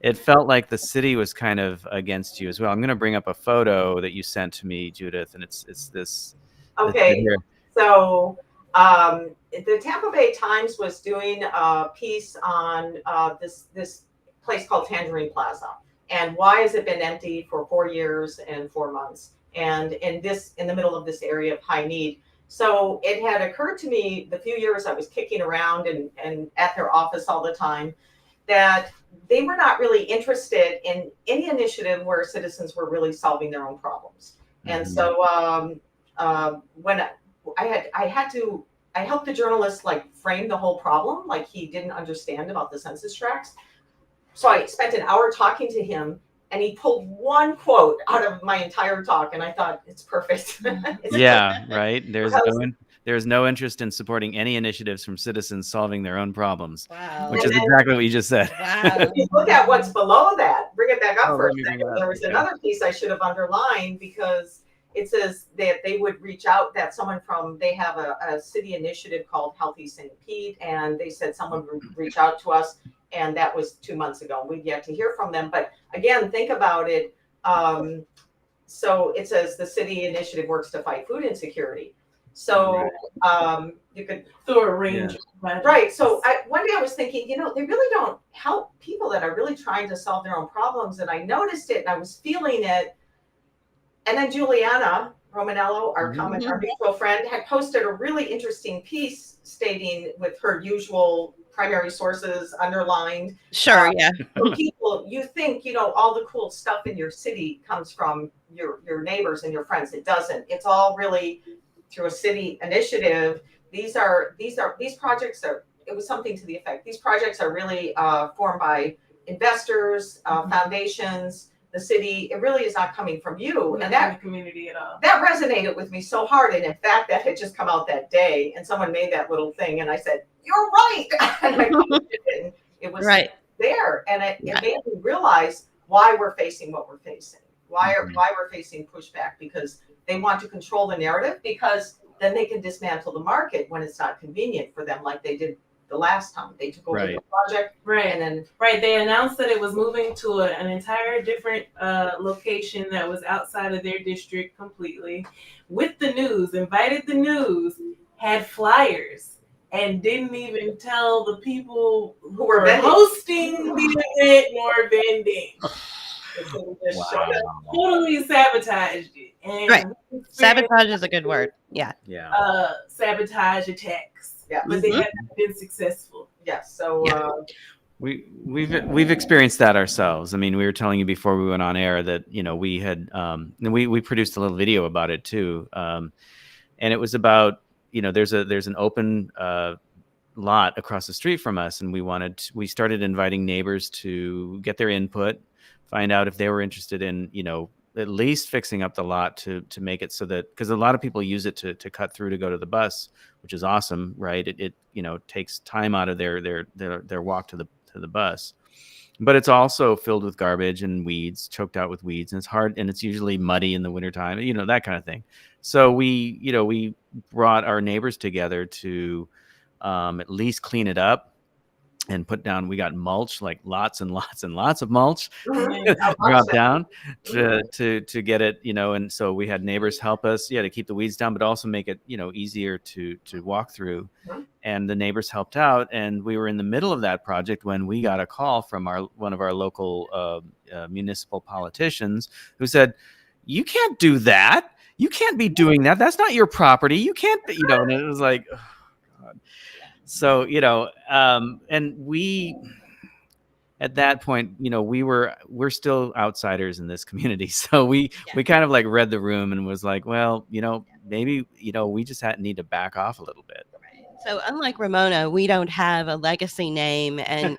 it felt like the city was kind of against you as well. I'm going to bring up a photo that you sent to me, Judith, and it's this. Okay. So the Tampa Bay Times was doing a piece on this place called Tangerine Plaza, and why has it been empty for 4 years and 4 months, and in the middle of this area of high need. So it had occurred to me the few years I was kicking around and at their office all the time that they were not really interested in any initiative where citizens were really solving their own problems. And so when I helped the journalist like frame the whole problem, like he didn't understand about the census tracts. So I spent an hour talking to him, and he pulled one quote out of my entire talk, and I thought it's perfect. Right. There's no interest in supporting any initiatives from citizens solving their own problems. Wow. Which is exactly what you just said. Wow. If you look at what's below that, bring it back up for a let me bring second. it up. There was another piece I should have underlined, because it says that they would reach out, that they have a city initiative called Healthy St. Pete, and they said someone would reach out to us, and that was 2 months ago. We've yet to hear from them. But again, think about it. So it says the city initiative works to fight food insecurity. So you could through a range of projects. Right. So one day I was thinking, they really don't help people that are really trying to solve their own problems. And I noticed it, and I was feeling it. And then Juliana Romanello, our mutual friend, had posted a really interesting piece stating, with her usual primary sources underlined. Sure, yeah. For people, you think, all the cool stuff in your city comes from your neighbors and your friends. It doesn't. It's all really through a city initiative. These projects are, it was something to the effect, these projects are really formed by investors, foundations, the city. It really is not coming from you. Not And that from the community at all. that resonated with me so hard. And in fact, that had just come out that day, and someone made that little thing, and I said, "You're right." And I posted it, and it was Right there, and it made me realize why we're facing what we're facing. Why we're facing pushback, because they want to control the narrative, because then they can dismantle the market when it's not convenient for them, like they did the last time. They took over the project. Right. And then they announced that it was moving to an entire different location that was outside of their district completely, with the news, invited the news, had flyers, and didn't even tell the people who were hosting the event nor vending. wow. Totally sabotaged it. and Right. we experienced Sabotage is a good word. Yeah. Yeah. Sabotage attacks, Yeah. but they Mhm. have not been successful. Yes. So Yeah. We've experienced that ourselves. I mean, we were telling you before we went on air that we had and we produced a little video about it too, and it was about there's an open lot across the street from us, and we started inviting neighbors to get their input, find out if they were interested in at least fixing up the lot to make it so that, because a lot of people use it to cut through to go to the bus, which is awesome, right? It takes time out of their walk to the bus, but it's also filled with garbage and weeds, choked out with weeds, and it's hard, and it's usually muddy in the wintertime, that kind of thing. So we brought our neighbors together to at least clean it up and put down. We got mulch, like lots and lots and lots of mulch dropped down to get it, and so we had neighbors help us, to keep the weeds down, but also make it, easier to walk through. And the neighbors helped out, and we were in the middle of that project when we got a call from one of our local municipal politicians who said, "You can't do that. You can't be doing that. That's not your property. You can't be," and it was like, oh, God. So, and we, at that point, we're still outsiders in this community. So we kind of like read the room and was like, well, maybe, we just need to back off a little bit. So unlike Ramona, we don't have a legacy name and,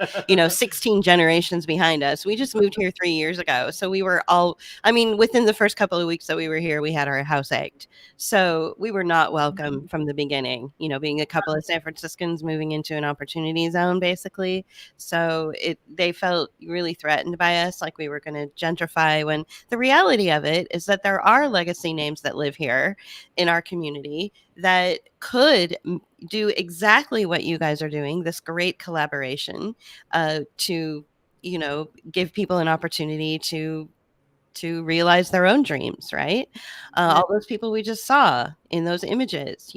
16 generations behind us. We just moved here 3 years ago. So we were within the first couple of weeks that we were here, we had our house egged. So we were not welcome from the beginning, being a couple of San Franciscans moving into an opportunity zone, basically. So they felt really threatened by us, like we were going to gentrify, when the reality of it is that there are legacy names that live here in our community that could do exactly what you guys are doing, this great collaboration to give people an opportunity to realize their own dreams, right? All those people we just saw in those images,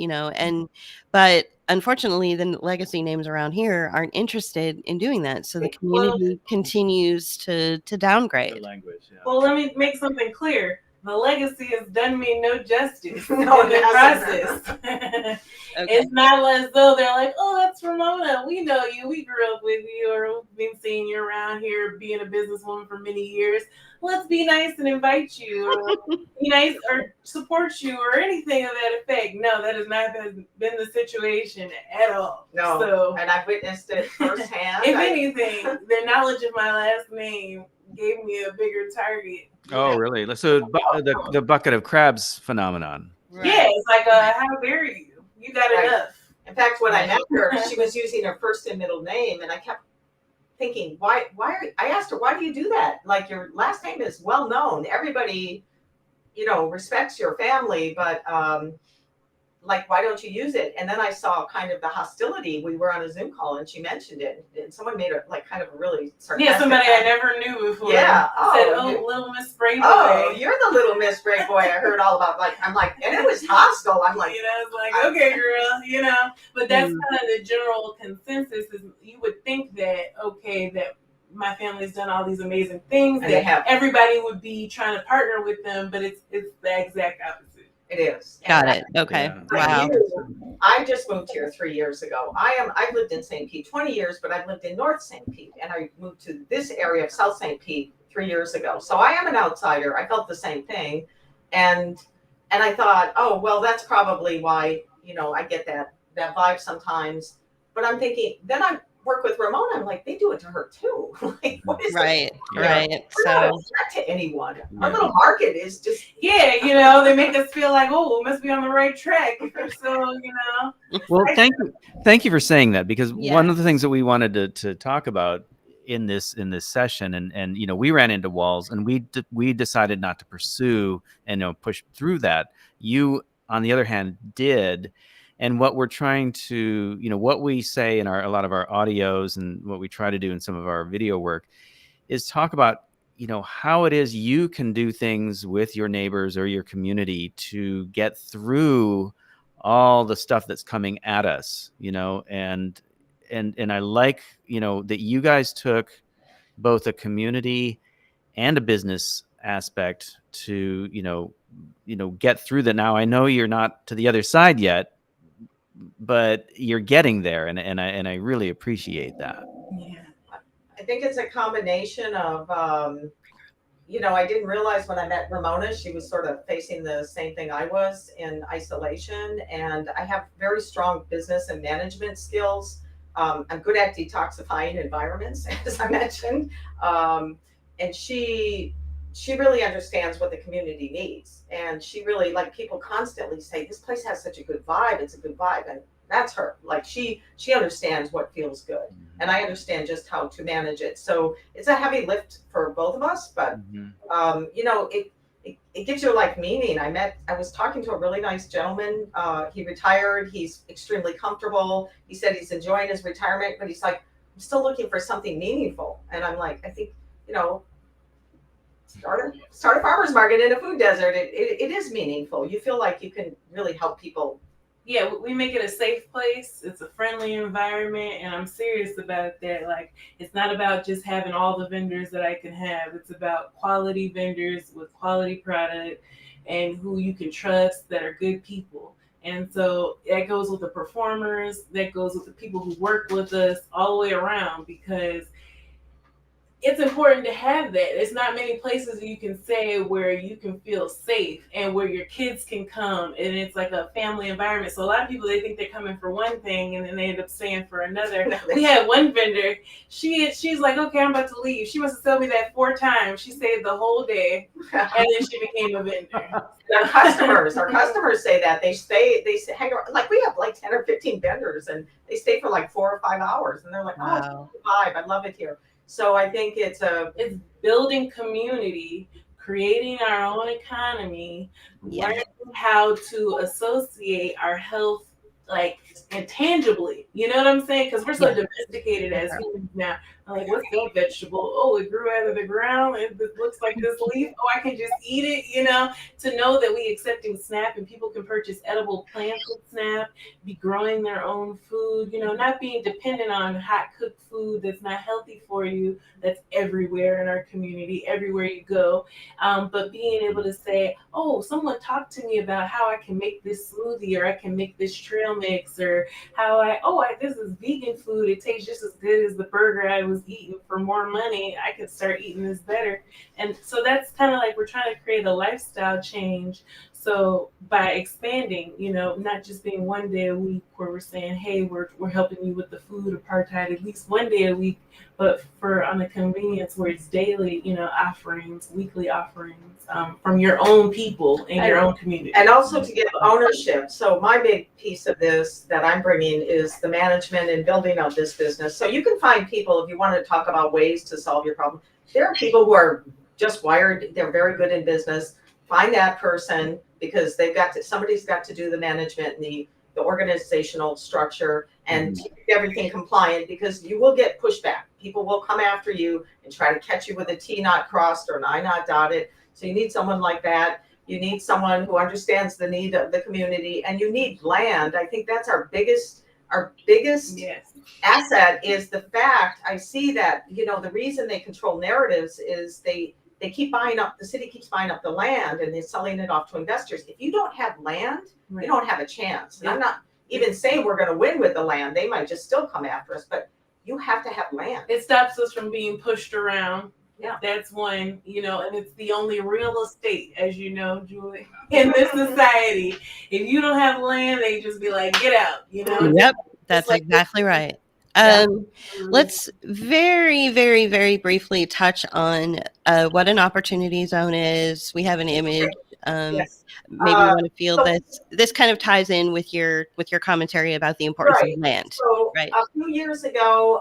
but unfortunately the legacy names around here aren't interested in doing that, so the community continues to downgrade. The language, yeah. Well, let me make something clear. The legacy has done me no justice No, in the process. Okay. It's not as though they're like, "Oh, that's Ramona. We know you. We grew up with you, or we've been seeing you around here being a businesswoman for many years. Let's be nice and invite you, or be nice or support you, or anything of that effect." No, that has not been the situation at all. No, So, and I've witnessed it firsthand. if anything, their knowledge of my last name gave me a bigger target. Oh, really? So the bucket of crabs phenomenon. Right. Yeah, it's like, how dare you? You got enough. In fact, when I met her, she was using her first and middle name, and I kept thinking, I asked her, why do you do that? Like, your last name is well known. Everybody, respects your family, but like, why don't you use it? And then I saw kind of the hostility. We were on a Zoom call, and she mentioned it, and someone made it like kind of a really sarcastic. Yeah, somebody I never knew before. Yeah. Said, little Miss Brayboy. Oh, you're the little Miss Brayboy. I heard all about. I'm like, and it was hostile. I'm like, it's like, okay, girl, But that's kind of the general consensus. Is you would think that that my family's done all these amazing things, And that they have. everybody would be trying to partner with them, but it's the exact opposite. It is. Got it. Okay. Yeah. Wow. I just moved here 3 years ago. I've lived in St. Pete 20 years, but I've lived in North St. Pete, and I moved to this area of South St. Pete 3 years ago. So I am an outsider. I felt the same thing, and I thought, oh well, that's probably why I get that vibe sometimes. But I'm thinking, then I work with Ramona. I'm like, they do it to her too. Like, what is Right. this? Right. We're not a So threat to anyone. Yeah. Our little market is just. Yeah, they make us feel like, we must be on the right track. So, Well, thank you for saying that, because Yeah. one of the things that we wanted to talk about in this session, and we ran into walls, and we decided not to pursue and push through that. You, on the other hand, did. And what we're trying to, what we say in a lot of our audios, and what we try to do in some of our video work, is talk about, how it is you can do things with your neighbors or your community to get through all the stuff that's coming at us, and I like, that you guys took both a community and a business aspect to, get through that. Now, I know you're not to the other side yet, but you're getting there. And I really appreciate that. Yeah. I think it's a combination of, I didn't realize when I met Ramona, she was sort of facing the same thing I was in isolation. And I have very strong business and management skills. I'm good at detoxifying environments, as I mentioned. And she really understands what the community needs. And she really, like, people constantly say, this place has such a good vibe. It's a good vibe. And that's her. Like, she understands what feels good. And I understand just how to manage it. So it's a heavy lift for both of us, but it gives your life meaning. I was talking to a really nice gentleman. He retired. He's extremely comfortable. He said he's enjoying his retirement, but he's like, I'm still looking for something meaningful. And I'm like, I think, start a farmer's market in a food desert. It is meaningful. You feel like you can really help people. Yeah, we make it a safe place. It's a friendly environment, and I'm serious about that. Like, it's not about just having all the vendors that I can have. It's about quality vendors with quality product and who you can trust, that are good people. And so that goes with the performers, that goes with the people who work with us, all the way around, because it's important to have that. It's not many places you can say where you can feel safe and where your kids can come, and it's like a family environment. So a lot of people, they think they're coming for one thing and then they end up staying for another. We had one vendor, she's like, okay, I'm about to leave. She must have told me that 4 times. She stayed the whole day and then she became a vendor. Our customers say that they hang around. Like, we have like 10 or 15 vendors and they stay for like 4 or 5 hours and they're like, oh, it's a good vibe. I love it here. So I think it's building community, creating our own economy, learning how to associate our health, like, intangibly. You know what I'm saying? Because we're so domesticated as humans now. I'm like, what's that vegetable? Oh, it grew out of the ground. It looks like this leaf. Oh, I can just eat it, to know that we accepting SNAP and people can purchase edible plants with SNAP, be growing their own food, not being dependent on hot cooked food that's not healthy for you, that's everywhere in our community, everywhere you go. But being able to say, oh, someone talked to me about how I can make this smoothie, or I can make this trail mix, or how this is vegan food. It tastes just as good as the burger I was eating for more money. I could start eating this better. And so that's kind of like, we're trying to create a lifestyle change. So by expanding, not just being one day a week where we're saying, hey, we're helping you with the food apartheid at least one day a week, but on the convenience where it's daily, offerings, weekly offerings from your own people in your own community. And also to give ownership. So my big piece of this that I'm bringing is the management and building of this business. So you can find people, if you want to talk about ways to solve your problem, there are people who are just wired, they're very good in business. Find that person, because somebody's got to do the management and the organizational structure and keep everything compliant, because you will get pushback. People will come after you and try to catch you with a T not crossed or an I not dotted. So you need someone like that. You need someone who understands the need of the community, and you need land. I think that's our biggest asset, is the fact, I see that, the reason they control narratives is they keep buying up, the city keeps buying up the land and they're selling it off to investors. If you don't have land, you don't have a chance. And I'm not even saying we're going to win with the land. They might just still come after us, but you have to have land. It stops us from being pushed around. Yeah. That's one, and it's the only real estate, as you know, Julie, in this society. If you don't have land, they just be like, get out, Yep, that's exactly right. Let's very, very, very briefly touch on what an opportunity zone is. We have an image. Yes. Maybe you want to feel this kind of ties in with your commentary about the importance of land. So a few years ago,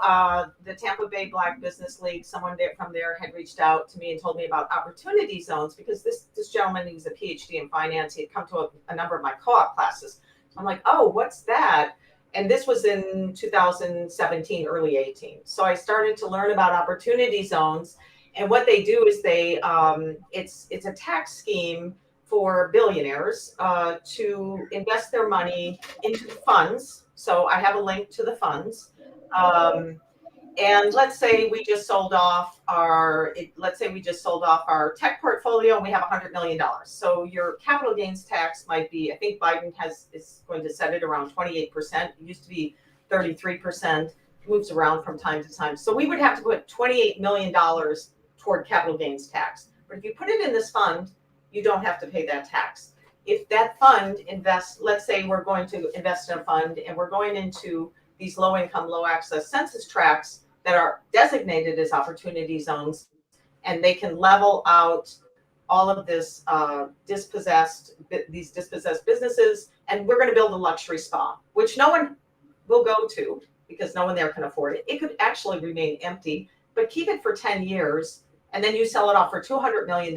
the Tampa Bay Black Business League, someone from there had reached out to me and told me about opportunity zones, because this gentleman, he's a PhD in finance. He had come to a number of my co-op classes. So I'm like, oh, what's that? And this was in 2017, early 18. So I started to learn about opportunity zones. And what they do is it's a tax scheme for billionaires to invest their money into funds. So I have a link to the funds. And let's say we just sold off our tech portfolio and we have $100 million. So your capital gains tax might be, I think Biden is going to set it around 28%. It used to be 33%, moves around from time to time. So we would have to put $28 million toward capital gains tax. But if you put it in this fund, you don't have to pay that tax. If that fund invests, let's say we're going to invest in a fund and we're going into these low income, low access census tracts that are designated as opportunity zones, and they can level out all of this dispossessed businesses, and we're going to build a luxury spa, which no one will go to because no one there can afford it. It could actually remain empty, but keep it for 10 years, and then you sell it off for $200 million.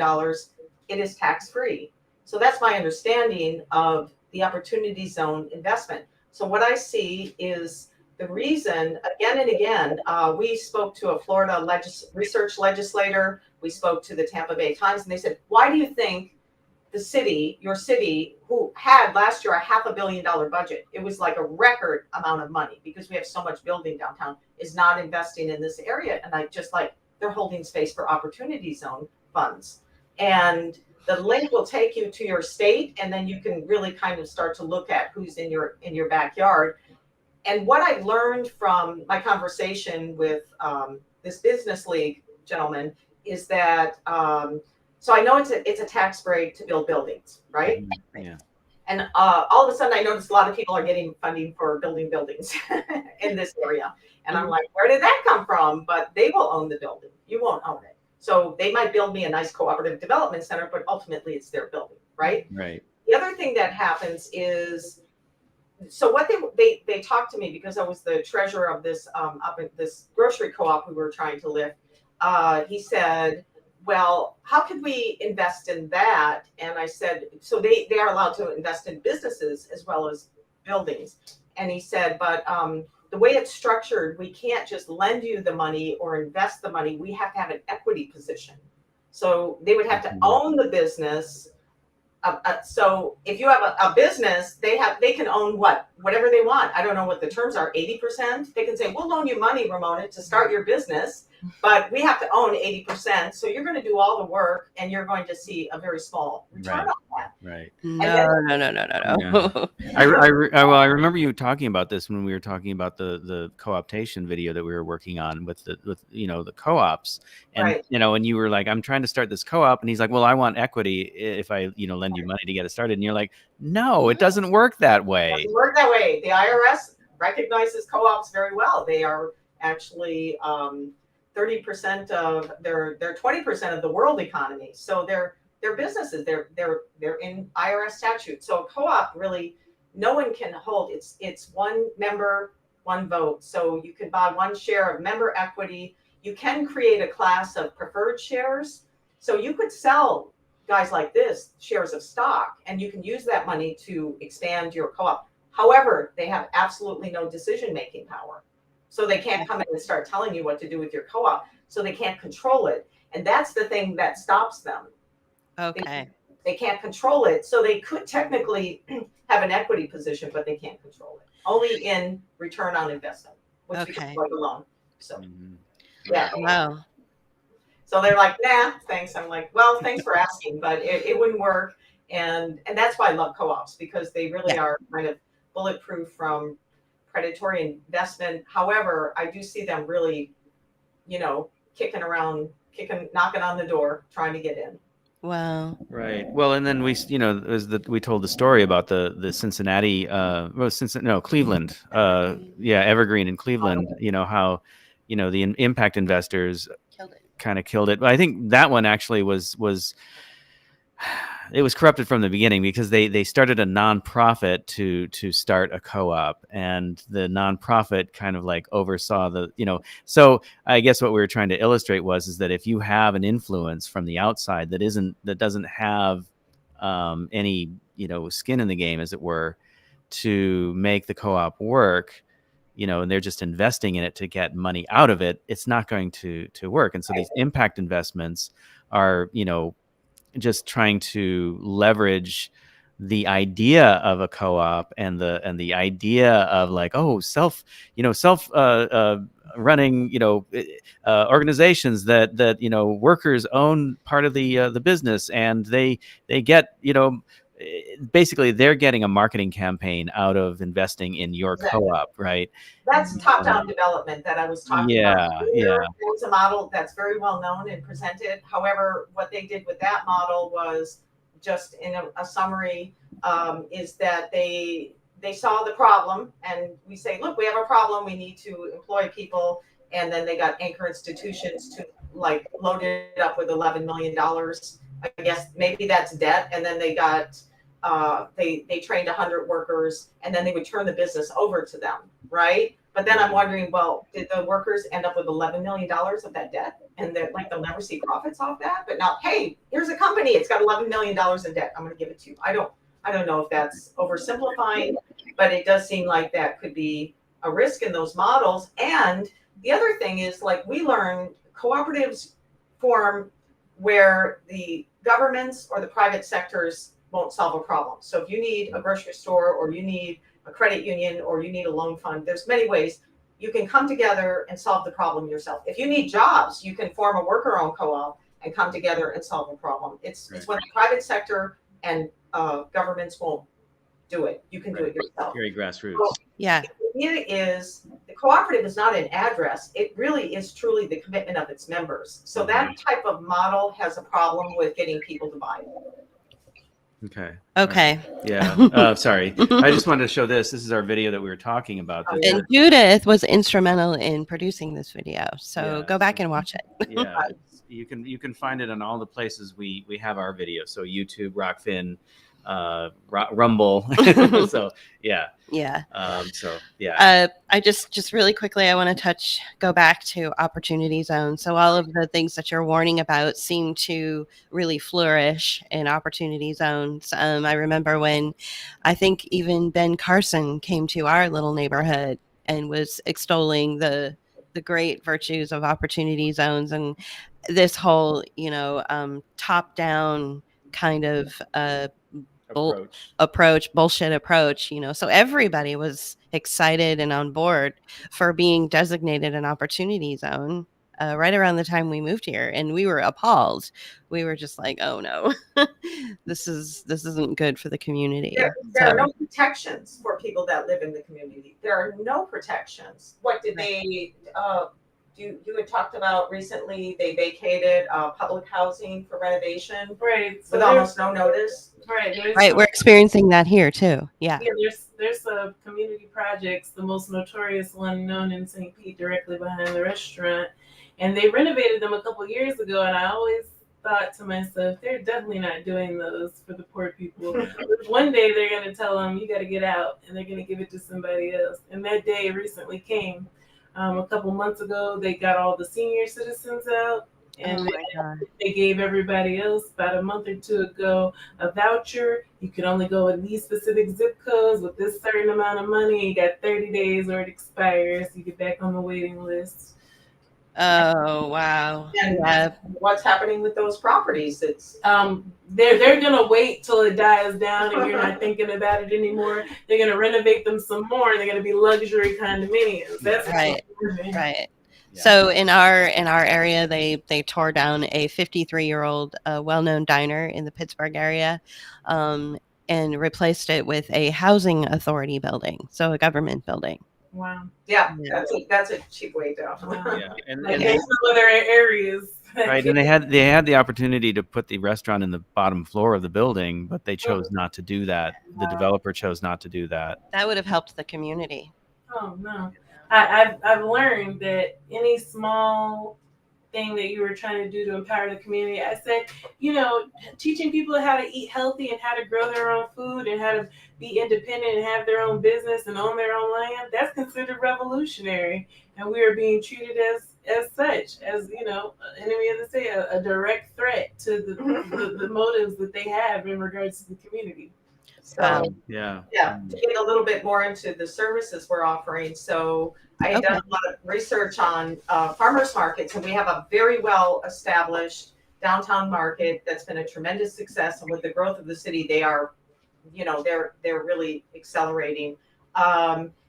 It is tax free. So that's my understanding of the opportunity zone investment. So what I see is the reason, again and again, we spoke to a Florida research legislator, we spoke to the Tampa Bay Times, and they said, why do you think your city, who had last year a $500 million budget, it was like a record amount of money because we have so much building downtown, is not investing in this area? And I just they're holding space for opportunity zone funds. And the link will take you to your state, and then you can really kind of start to look at who's in your backyard. And what I learned from my conversation with this business league gentleman is that, so I know it's a tax break to build buildings, right? Yeah. And all of a sudden I noticed a lot of people are getting funding for building buildings in this area. And I'm like, where did that come from? But they will own the building. You won't own it. So they might build me a nice cooperative development center, but ultimately it's their building, right? Right. The other thing that happens is, so what they talked to me, because I was the treasurer of this this grocery co-op we were trying to lift. He said, well, how could we invest in that? And I said, so they are allowed to invest in businesses as well as buildings. And he said, but the way it's structured, we can't just lend you the money or invest the money. We have to have an equity position. So they would have to own the business. So if you have a business, they can own whatever they want. I don't know what the terms are, 80%. They can say, we'll loan you money, Ramona, to start your business, but we have to own 80%. So you're going to do all the work, and you're going to see a very small return on that. Right. No. I remember you talking about this when we were talking about the co-optation video that we were working on with the co-ops, and Right. And you were like, I'm trying to start this co-op, and he's like, well, I want equity if I lend you money to get it started, and you're like, no, it doesn't work that way. It doesn't work that way. The IRS recognizes co-ops very well. They are actually 30% of they're 20% of the world economy. So they're businesses. They're in IRS statute. So a co-op really, no one can hold. It's one member, one vote. So you can buy one share of member equity. You can create a class of preferred shares. So you could sell guys like this shares of stock, and you can use that money to expand your co-op. However, they have absolutely no decision-making power. So they can't come in and start telling you what to do with your co-op. So they can't control it. And that's the thing that stops them. Okay. They can't control it. So they could technically have an equity position, but they can't control it. Only in return on investment, which becomes like a loan. So, yeah. Wow. So they're like, nah, thanks. I'm like, well, thanks for asking, but it wouldn't work. And that's why I love co-ops, because they really are kind of bulletproof from predatory investment. However, I do see them really, knocking on the door, trying to get in. Wow. Right. Well, and then we told the story about the Cincinnati, Cleveland, Evergreen in Cleveland. How, the impact investors kind of killed it. But I think that one actually was it was corrupted from the beginning, because they started a nonprofit to start a co-op, and the nonprofit kind of like oversaw so I guess what we were trying to illustrate is that if you have an influence from the outside that doesn't have any skin in the game, as it were, to make the co-op work, and they're just investing in it to get money out of it, it's not going to work. And so these impact investments are just trying to leverage the idea of a co-op and the idea of like, self running, organizations that workers own part of the business, and they get, basically they're getting a marketing campaign out of investing in your Exactly. co-op, right? That's top-down development that I was talking about Yeah. earlier. It's a model that's very well known and presented. However, what they did with that model was, just in a summary, is that they saw the problem, and we say, look, we have a problem, we need to employ people, and then they got anchor institutions to like load it up with $11 million. I guess maybe that's debt, and then they got they trained 100 workers, and then they would turn the business over to them, right? But then I'm wondering, well, did the workers end up with $11 million of that debt, and they'll never see profits off that? But now, hey, here's a company, it's got $11 million in debt, I'm going to give it to you. I don't know if that's oversimplifying, but it does seem like that could be a risk in those models. And the other thing is, like, we learn cooperatives form where the governments or the private sectors won't solve a problem. So if you need a grocery store, or you need a credit union, or you need a loan fund, there's many ways you can come together and solve the problem yourself. If you need jobs, you can form a worker-owned co-op and come together and solve a problem. It's when the private sector and governments won't do it. You can do it yourself. Very grassroots. So, yeah. The cooperative is not an address. It really is truly the commitment of its members. So that type of model has a problem with getting people to buy it. Okay. Yeah. Sorry. I just wanted to show this. This is our video that we were talking about. And Judith was instrumental in producing this video. So go back and watch it. Yeah. You can find it on all the places we have our video. So YouTube, Rockfin, Rumble. So yeah. I just really quickly, I want to go back to opportunity zones. So all of the things that you're warning about seem to really flourish in opportunity zones. I remember when I think even Ben Carson came to our little neighborhood and was extolling the great virtues of opportunity zones, and this whole, top down kind of bullshit approach, so everybody was excited and on board for being designated an opportunity zone right around the time we moved here, and we were appalled. We were just like, oh no, this isn't good for the community. There are no protections for people that live in the community. There are no protections. What did they you had talked about recently? They vacated public housing for renovation, right? So with almost no notice. Right. We're experiencing that here too. Yeah. There's a community projects, the most notorious one known in St. Pete, directly behind the restaurant, and they renovated them a couple years ago. And I always thought to myself, they're definitely not doing those for the poor people. One day they're going to tell them, you got to get out, and they're going to give it to somebody else. And that day recently came. A couple months ago, they got all the senior citizens out, and they gave everybody else about a month or two ago a voucher. You could only go in these specific zip codes with this certain amount of money. You got 30 days or it expires. You get back on the waiting list. Oh wow! And what's happening with those properties? It's they're gonna wait till it dies down and you're not thinking about it anymore. They're gonna renovate them some more, and they're gonna be luxury condominiums. That's right. Yeah. So in our area, they tore down a 53-year-old well-known diner in the Pittsburgh area, and replaced it with a housing authority building, so a government building. Wow. Yeah. That's a cheap way to. Yeah, and some other areas. Right, and they had the opportunity to put the restaurant in the bottom floor of the building, but they chose not to do that. The developer chose not to do that. That would have helped the community. Oh no, I've learned that any small thing that you were trying to do to empower the community, I said, teaching people how to eat healthy and how to grow their own food and how to be independent and have their own business and own their own land, that's considered revolutionary. And we are being treated as such, as, enemy of the state, a direct threat to the motives that they have in regards to the community. So, to get a little bit more into the services we're offering. So I had done a lot of research on farmers markets, and we have a very well established downtown market that's been a tremendous success. And with the growth of the city, they are, they're really accelerating.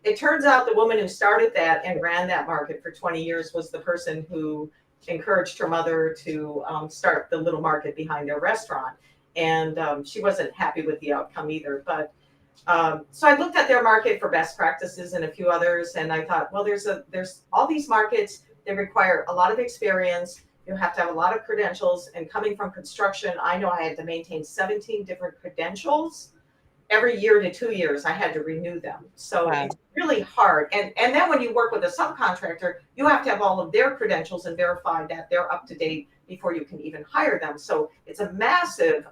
it turns out the woman who started that and ran that market for 20 years was the person who encouraged her mother to start the little market behind their restaurant. And she wasn't happy with the outcome either. But so I looked at their market for best practices and a few others, and I thought, well, there's all these markets that require a lot of experience. You have to have a lot of credentials. And coming from construction, I know I had to maintain 17 different credentials. Every year to 2 years, I had to renew them. So Wow. it's really hard. And then when you work with a subcontractor, you have to have all of their credentials and verify that they're up to date before you can even hire them. So it's a massive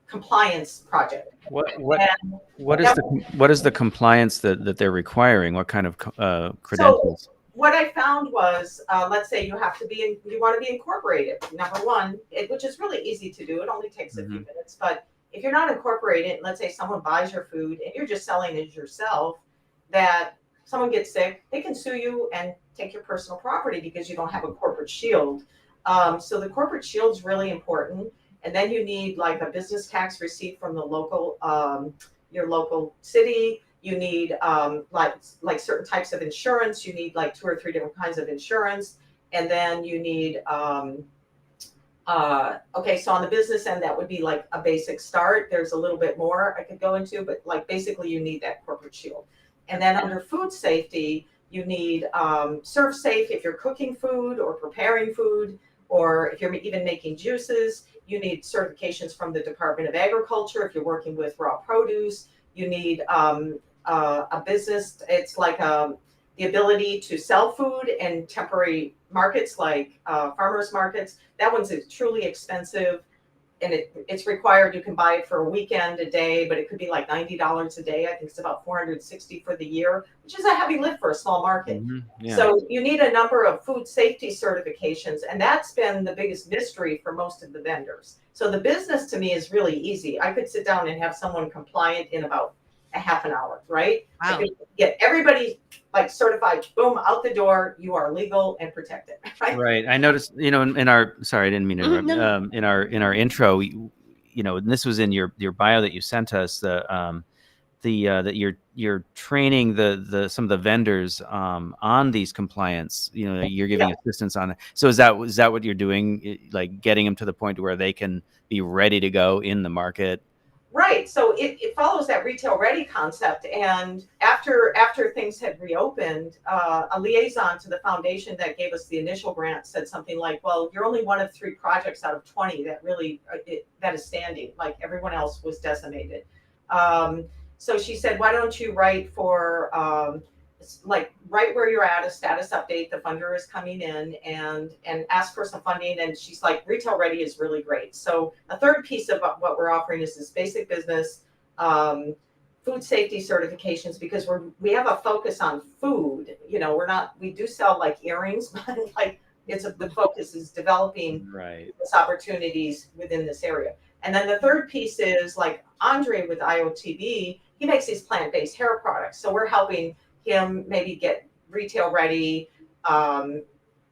compliance project. What is the compliance that they're requiring? What kind of credentials? So what I found was, let's say you want to be incorporated. Number one, which is really easy to do. It only takes a few minutes. But if you're not incorporated, let's say someone buys your food and you're just selling it yourself, that someone gets sick, they can sue you and take your personal property because you don't have a corporate shield. So the corporate shield's really important. And then you need like a business tax receipt from the local, your local city. You need like certain types of insurance. You need like 2 or 3 different kinds of insurance. And then you need, okay, so on the business end, that would be like a basic start. There's a little bit more I could go into, but like basically you need that corporate shield. And then under food safety, you need Serve Safe if you're cooking food or preparing food, or if you're even making juices. You need certifications from the Department of Agriculture if you're working with raw produce. You need a business. It's like the ability to sell food in temporary markets like farmers markets. That one's truly expensive, and it's required. You can buy it for a weekend, a day, but it could be like $90 a day. I think it's about $460 for the year, which is a heavy lift for a small market. Yeah. So you need a number of food safety certifications, and that's been the biggest mystery for most of the vendors. So the business to me is really easy. I could sit down and have someone compliant in about a half an hour, right? Wow. I could get everybody like certified, boom, out the door. You are legal and protected, right? Right. I noticed, in our, sorry, I didn't mean to interrupt. No. In our intro, and this was in your bio that you sent us, that you're training some of the vendors on these compliance. You're giving assistance on it. So is that what you're doing? Like getting them to the point where they can be ready to go in the market? Right. So it follows that retail ready concept. And after things had reopened, a liaison to the foundation that gave us the initial grant said something like, well, you're only one of 3 projects out of 20 that really that is standing. Like everyone else was decimated. So she said, why don't you write for like right where you're at, a status update. The funder is coming in and ask for some funding. And she's like, retail ready is really great. So a third piece of what we're offering is this basic business food safety certifications, because we have a focus on food. We do sell like earrings, but like the focus is developing business opportunities within this area. And then the third piece is like Andre with IOTB, he makes these plant-based hair products. So we're helping him maybe get retail ready.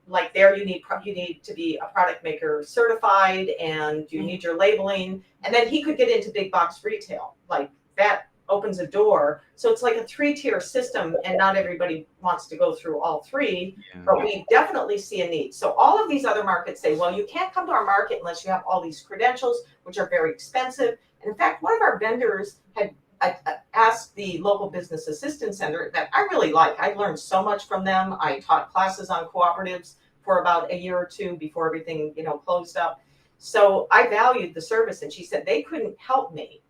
Like there you need to be a product maker certified, and you need your labeling. And then he could get into big box retail. Like that opens a door. So it's like a 3-tier system, and not everybody wants to go through all 3, but we definitely see a need. So all of these other markets say, well, you can't come to our market unless you have all these credentials, which are very expensive. And in fact, one of our vendors had asked the local business assistance center that I really like. I learned so much from them. I taught classes on cooperatives for about a year or 2 before everything, closed up. So I valued the service, and she said they couldn't help me.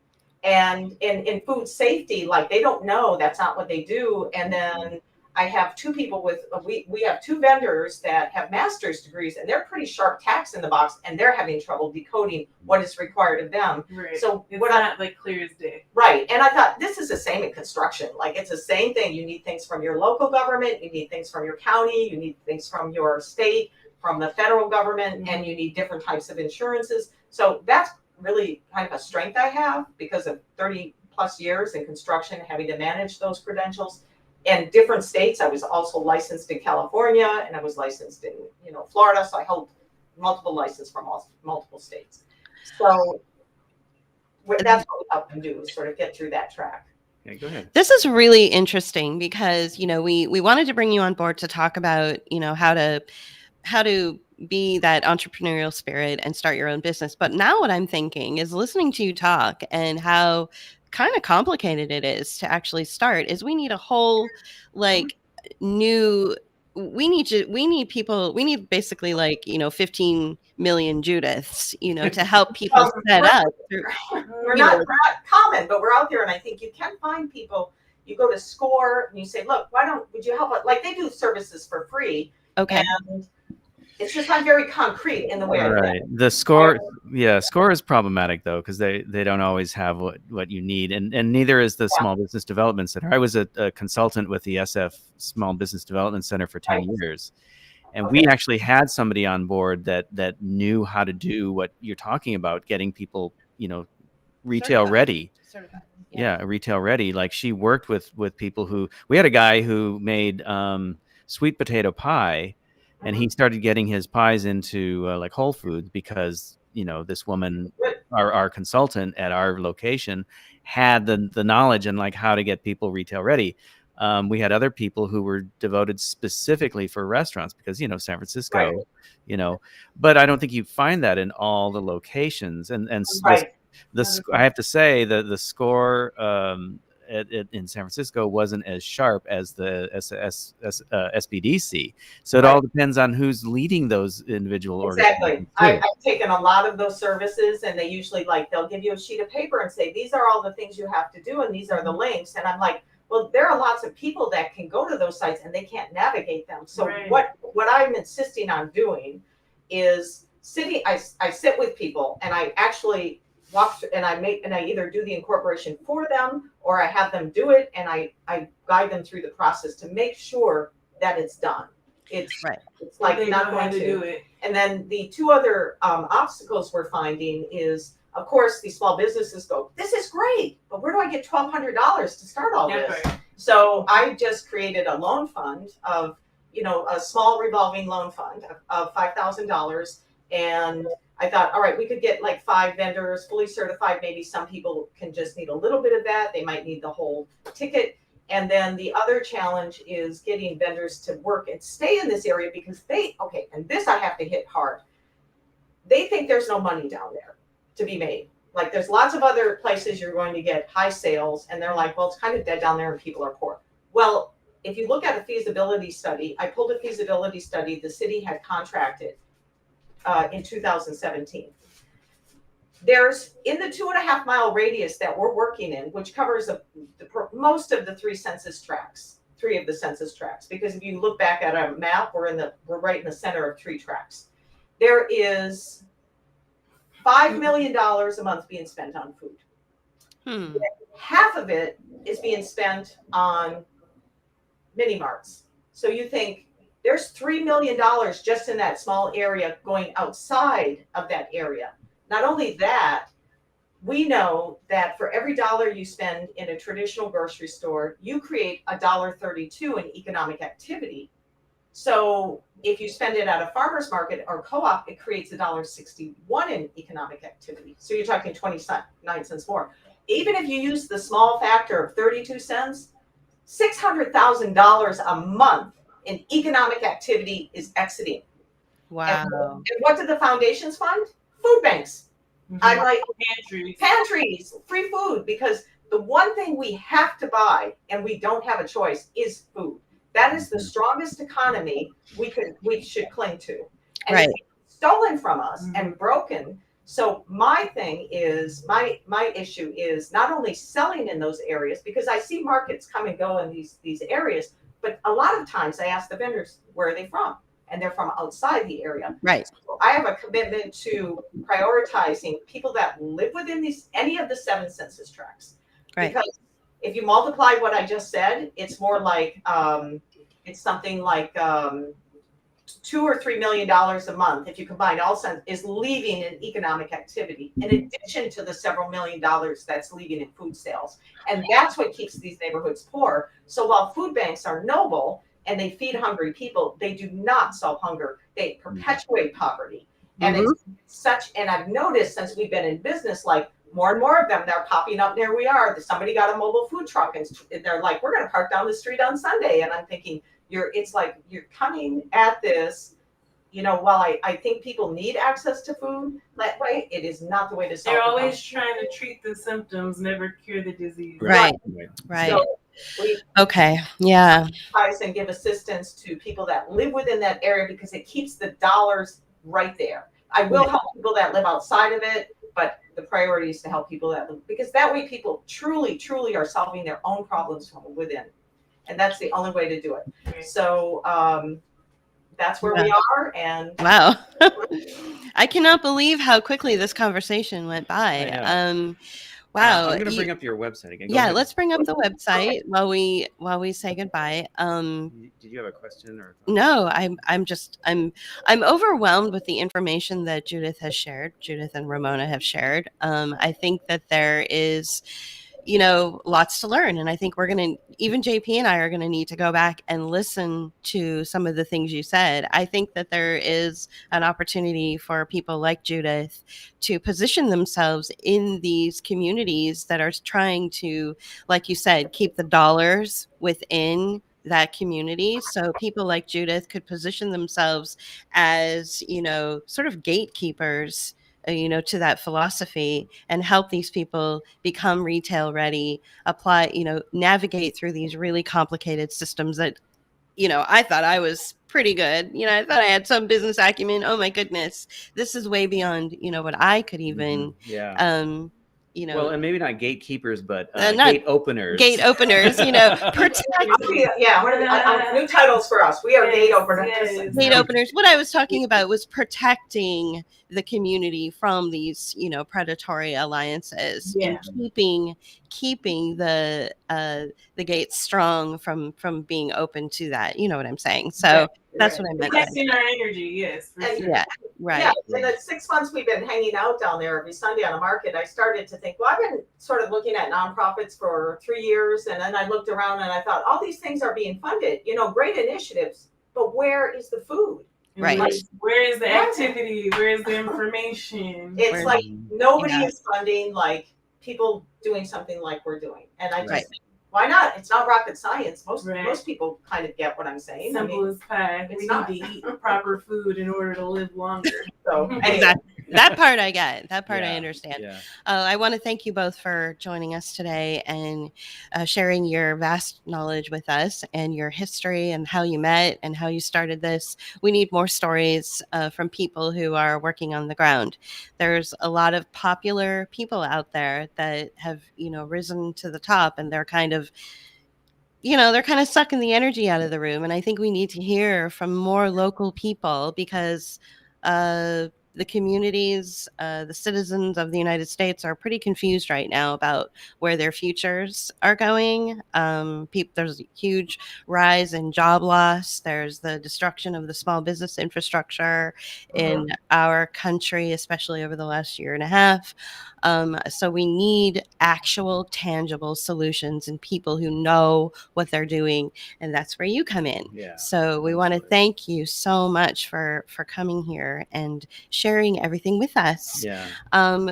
And in food safety, like they don't know, that's not what they do. And then I have 2 people we have 2 vendors that have master's degrees, and they're pretty sharp tacks in the box, and they're having trouble decoding what is required of them. Right. So it's not like clear as day. Right. And I thought this is the same in construction. Like it's the same thing. You need things from your local government, you need things from your county, you need things from your state, from the federal government, and you need different types of insurances. So that's really kind of a strength I have because of 30 plus years in construction, having to manage those credentials. And different states. I was also licensed in California, and I was licensed in Florida, so I hold multiple licenses from multiple states. So that's what we help them do, is sort of get through that track. Yeah, go ahead. This is really interesting because, we wanted to bring you on board to talk about, how to be that entrepreneurial spirit and start your own business. But now what I'm thinking is listening to you talk and how kind of complicated it is to actually start is we need a whole like new we need basically 15 million Judiths, to help people set up through, we're not common, but we're out there, and I think you can find people. You go to SCORE and you say, look, would you help? Like they do services for free. Okay. And it's just not very concrete in the way. Right. The SCORE, SCORE is problematic though, because they don't always have what you need, and neither is the Small Business Development Center. I was a consultant with the SF Small Business Development Center for 10 years, and we actually had somebody on board that knew how to do what you're talking about, getting people, retail ready. Certified. Yeah, retail ready. Like she worked with people we had a guy who made sweet potato pie, and he started getting his pies into like Whole Foods because this woman, our consultant at our location, had the knowledge and like how to get people retail ready. We had other people who were devoted specifically for restaurants because San Francisco, but I don't think you find that in all the locations. And I have to say that the SCORE in San Francisco wasn't as sharp as the SBDC. So it all depends on who's leading those individual organizations. I've taken a lot of those services, and they usually they'll give you a sheet of paper and say, these are all the things you have to do, and these are the links. And I'm like, well, there are lots of people that can go to those sites and they can't navigate them. So what I'm insisting on doing is I sit with people and I actually walk and I either do the incorporation for them or I have them do it, and I guide them through the process to make sure that it's done. It's like they not going to do it. And then the two other obstacles we're finding is, of course, these small businesses go, this is great, but where do I get $1,200 to start all this? Right. So I just created a loan fund of, a small revolving loan fund of $5,000. And I thought, all right, we could get like 5 vendors fully certified. Maybe some people can just need a little bit of that. They might need the whole ticket. And then the other challenge is getting vendors to work and stay in this area because and this I have to hit hard. They think there's no money down there to be made. Like there's lots of other places you're going to get high sales, and they're like, well, it's kind of dead down there and people are poor. Well, if you look at a feasibility study, I pulled a feasibility study the city had contracted in 2017. There's in the 2.5 mile radius that we're working in, which covers most of the 3 of the census tracts. Because if you look back at our map, we're right in the center of 3 tracts. There is $5 million a month being spent on food. Half of it is being spent on mini marts. So you think there's $3 million just in that small area going outside of that area. Not only that, we know that for every dollar you spend in a traditional grocery store, you create $1.32 in economic activity. So if you spend it at a farmer's market or co-op, it creates $1.61 in economic activity. So you're talking 29 cents more. Even if you use the small factor of 32 cents, $600,000 a month in economic activity is exiting. Wow. And what do the foundations fund? Food banks. I'm like, pantries, free food, because the one thing we have to buy and we don't have a choice is food. That is the strongest economy we should cling to. And it's stolen from us and broken. So my thing is, my issue is not only selling in those areas, because I see markets come and go in these areas, but a lot of times I ask the vendors, where are they from? And they're from outside the area. Right. So I have a commitment to prioritizing people that live within any of the 7 census tracts. Right. Because if you multiply what I just said, it's more like it's something like $2 or $3 million a month. If you combine all is leaving in economic activity, in addition to the several $million that's leaving in food sales. And that's what keeps these neighborhoods poor. So while food banks are noble and they feed hungry people, they do not solve hunger. They perpetuate poverty. And it's and I've noticed since we've been in business, like more and more of them, they're popping up near we are. Somebody got a mobile food truck and they're like, we're going to park down the street on Sunday. And I'm thinking, it's like you're coming at this, while I think people need access to food that way, it is not the way to solve They're the always problem. trying to treat the symptoms, never cure the disease. Right. So we Okay. Yeah. advise and give assistance to people that live within that area because it keeps the dollars right there. I will help people that live outside of it, but the priority is to help people that live, because that way people truly, truly are solving their own problems from within. And that's the only way to do it. So that's where we are. And wow. I cannot believe how quickly this conversation went by. Wow. I'm going to bring up your website again. Go yeah, ahead. let's bring up the website while we say goodbye. Did you have a question or? No, I'm overwhelmed with the information that Judith and Ramona have shared. I think that there is, lots to learn. And I think even JP and I are going to need to go back and listen to some of the things you said. I think that there is an opportunity for people like Judith to position themselves in these communities that are trying to, like you said, keep the dollars within that community. So people like Judith could position themselves as, sort of gatekeepers, to that philosophy, and help these people become retail ready, apply, navigate through these really complicated systems that, I thought I was pretty good. I thought I had some business acumen. Oh my goodness, this is way beyond, what I could even, well, and maybe not gatekeepers, but not gate openers. Gate openers, protect. Yeah, new titles for us. We are gate openers. Yes. Gate openers. What I was talking about was protecting the community from these, predatory alliances, and keeping the gates strong from being open to that. You know what I'm saying? So that's what I meant. Protecting our energy, yes. Yeah, right. Yeah, in the 6 months we've been hanging out down there every Sunday on the market, I started to think, well, I've been sort of looking at nonprofits for 3 years, and then I looked around and I thought, all these things are being funded, great initiatives, but where is the food? Right. Like, where is the activity? Where is the information? It's like nobody is funding like people doing something like we're doing, and I just think, why not? It's not rocket science. Most people kind of get what I'm saying. Simple as pie. We need to eat proper food in order to live longer. So exactly. That part I get. That part I understand. Yeah. I want to thank you both for joining us today and sharing your vast knowledge with us and your history and how you met and how you started this. We need more stories from people who are working on the ground. There's a lot of popular people out there that have, risen to the top, and they're kind of sucking the energy out of the room. And I think we need to hear from more local people, because the communities, the citizens of the United States are pretty confused right now about where their futures are going. There's a huge rise in job loss. There's the destruction of the small business infrastructure in our country, especially over the last year and a half. So we need actual, tangible solutions and people who know what they're doing, and that's where you come in. Yeah, so we want to thank you so much for coming here and sharing everything with us. Yeah.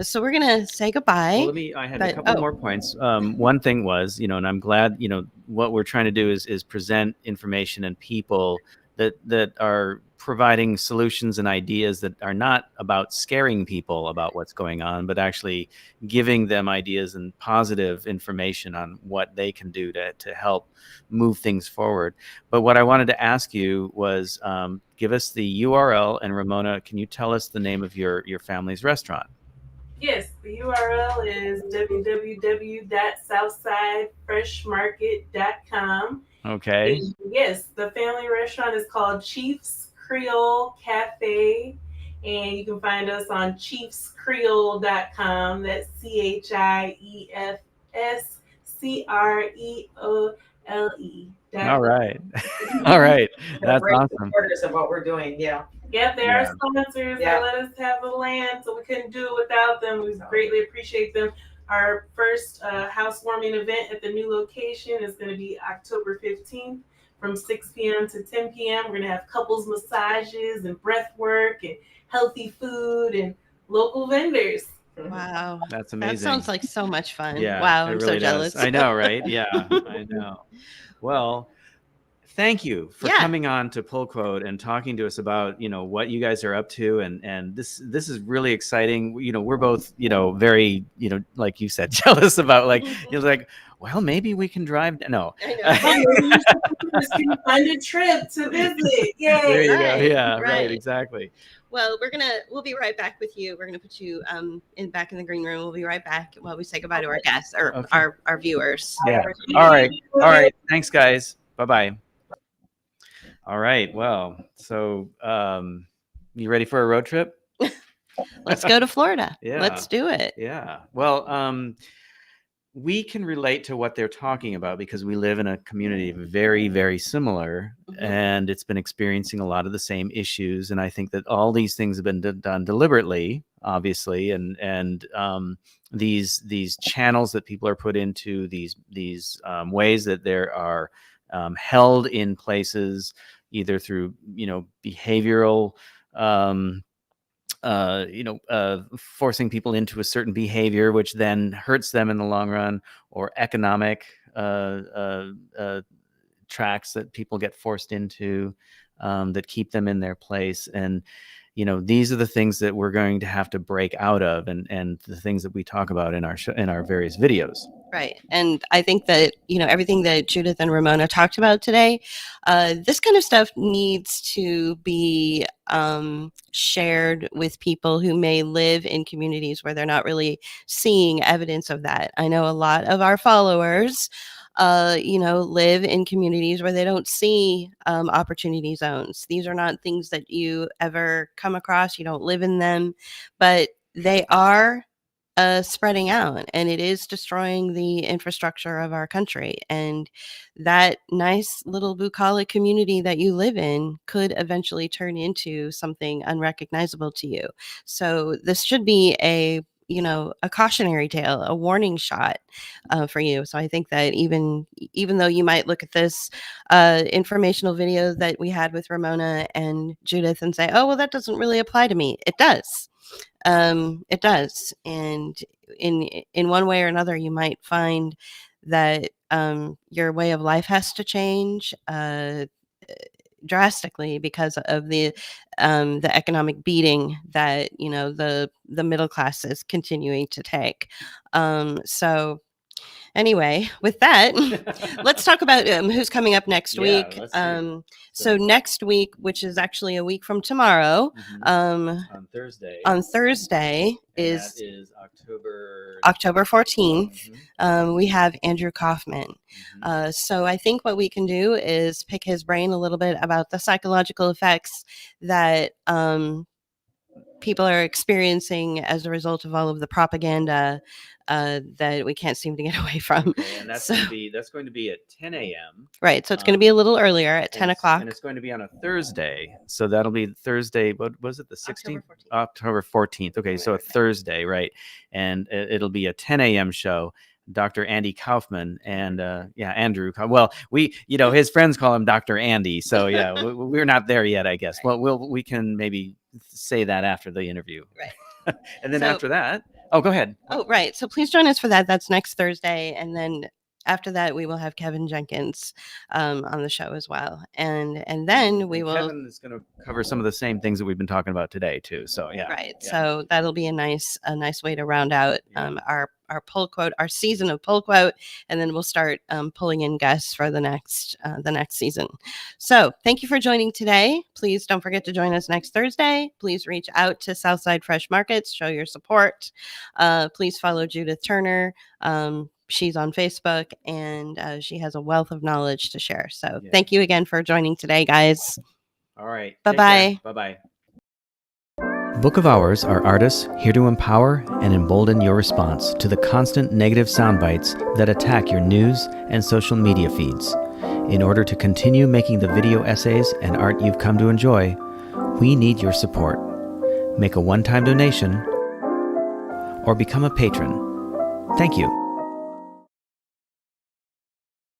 So we're gonna say goodbye. Well, I had a couple more points. One thing was, and I'm glad, what we're trying to do is present information and people that are providing solutions and ideas that are not about scaring people about what's going on, but actually giving them ideas and positive information on what they can do to help move things forward. But what I wanted to ask you was, give us the URL, and Ramona, can you tell us the name of your family's restaurant? Yes, the URL is www.southsidefreshmarket.com. Okay. And yes, the family restaurant is called Chief's Creole Cafe, and you can find us on chiefscreole.com. That's ChiefsCreole. All right. All right. That's awesome. Supporters of what we're doing. Yeah. Yeah, they are sponsors. They let us have the land, so we couldn't do it without them. We greatly appreciate them. Our first housewarming event at the new location is going to be October 15th from 6 p.m. to 10 p.m. We're going to have couples massages and breath work and healthy food and local vendors. Wow. That's That amazing. sounds like so much fun. Yeah, Wow, it I'm really so jealous. does. I know, right? Yeah, I know. Well, thank you for Yeah. coming on to Pullquote and talking to us about, what you guys are up to, and this is really exciting. We're both, very, like you said, jealous about like, well, maybe we can drive. No. I know. Can you find a trip to visit? Yay! There you go. Right, Yeah, right, right. exactly. Well, we'll be right back with you. We're gonna put you back in the green room. We'll be right back while we say goodbye to our guests or Okay. our viewers. Yeah. All right. Thanks, guys. Bye-bye. All right. Well, so you ready for a road trip? Let's go to Florida. Yeah. Let's do it. Yeah. Well, we can relate to what they're talking about because we live in a community very, very similar, and it's been experiencing a lot of the same issues. And I think that all these things have been done deliberately, obviously, and these channels that people are put into, these ways that there are held in places either through behavioral forcing people into a certain behavior, which then hurts them in the long run, or economic tracks that people get forced into that keep them in their place. And these are the things that we're going to have to break out of, and the things that we talk about in our various videos. Right. And I think that, everything that Judith and Ramona talked about today, this kind of stuff needs to be shared with people who may live in communities where they're not really seeing evidence of that. I know a lot of our followers, live in communities where they don't see opportunity zones. These are not things that you ever come across. You don't live in them, but they are spreading out, and it is destroying the infrastructure of our country. And that nice little bucolic community that you live in could eventually turn into something unrecognizable to you. So this should be a cautionary tale, a warning shot for you. So I think that even though you might look at this informational video that we had with Ramona and Judith and say, oh, well, that doesn't really apply to me. It does. It does. And in one way or another, you might find that your way of life has to change drastically because of the economic beating that the middle class is continuing to take. So anyway, with that, let's talk about who's coming up next week. So next week, which is actually a week from tomorrow, on Thursday. On Thursday That is October 14th. We have Andrew Kaufman. So I think what we can do is pick his brain a little bit about the psychological effects that people are experiencing as a result of all of the propaganda that we can't seem to get away from. Okay, and that's going to be at 10 a.m. Right. So it's going to be a little earlier at 10 o'clock. And it's going to be on a Thursday. So that'll be Thursday. What was it? The 16th? October 14th. Okay. So a Thursday, right. And it'll be a 10 a.m. show. Dr. Andy Kaufman and Andrew. Well, his friends call him Dr. Andy. So yeah, we're not there yet, I guess. Right. Well, we can maybe say that after the interview. Right. And then after that, go ahead. Oh, right. So please join us for that. That's next Thursday. And then after that, we will have Kevin Jenkins on the show as well. And then we will. Kevin is going to cover some of the same things that we've been talking about today too. So yeah. Right. Yeah. So that'll be a nice way to round out our Pullquote, our season of Pullquote, and then we'll start pulling in guests for the next season. So thank you for joining today. Please don't forget to join us next Thursday. Please reach out to Southside Fresh Markets, show your support. Please follow Judith Turner. She's on Facebook, and she has a wealth of knowledge to share. So thank you again for joining today, guys. All right. Bye-bye. Bye-bye. Book of Hours are artists here to empower and embolden your response to the constant negative sound bites that attack your news and social media feeds. In order to continue making the video essays and art you've come to enjoy, we need your support. Make a one-time donation or become a patron. Thank you.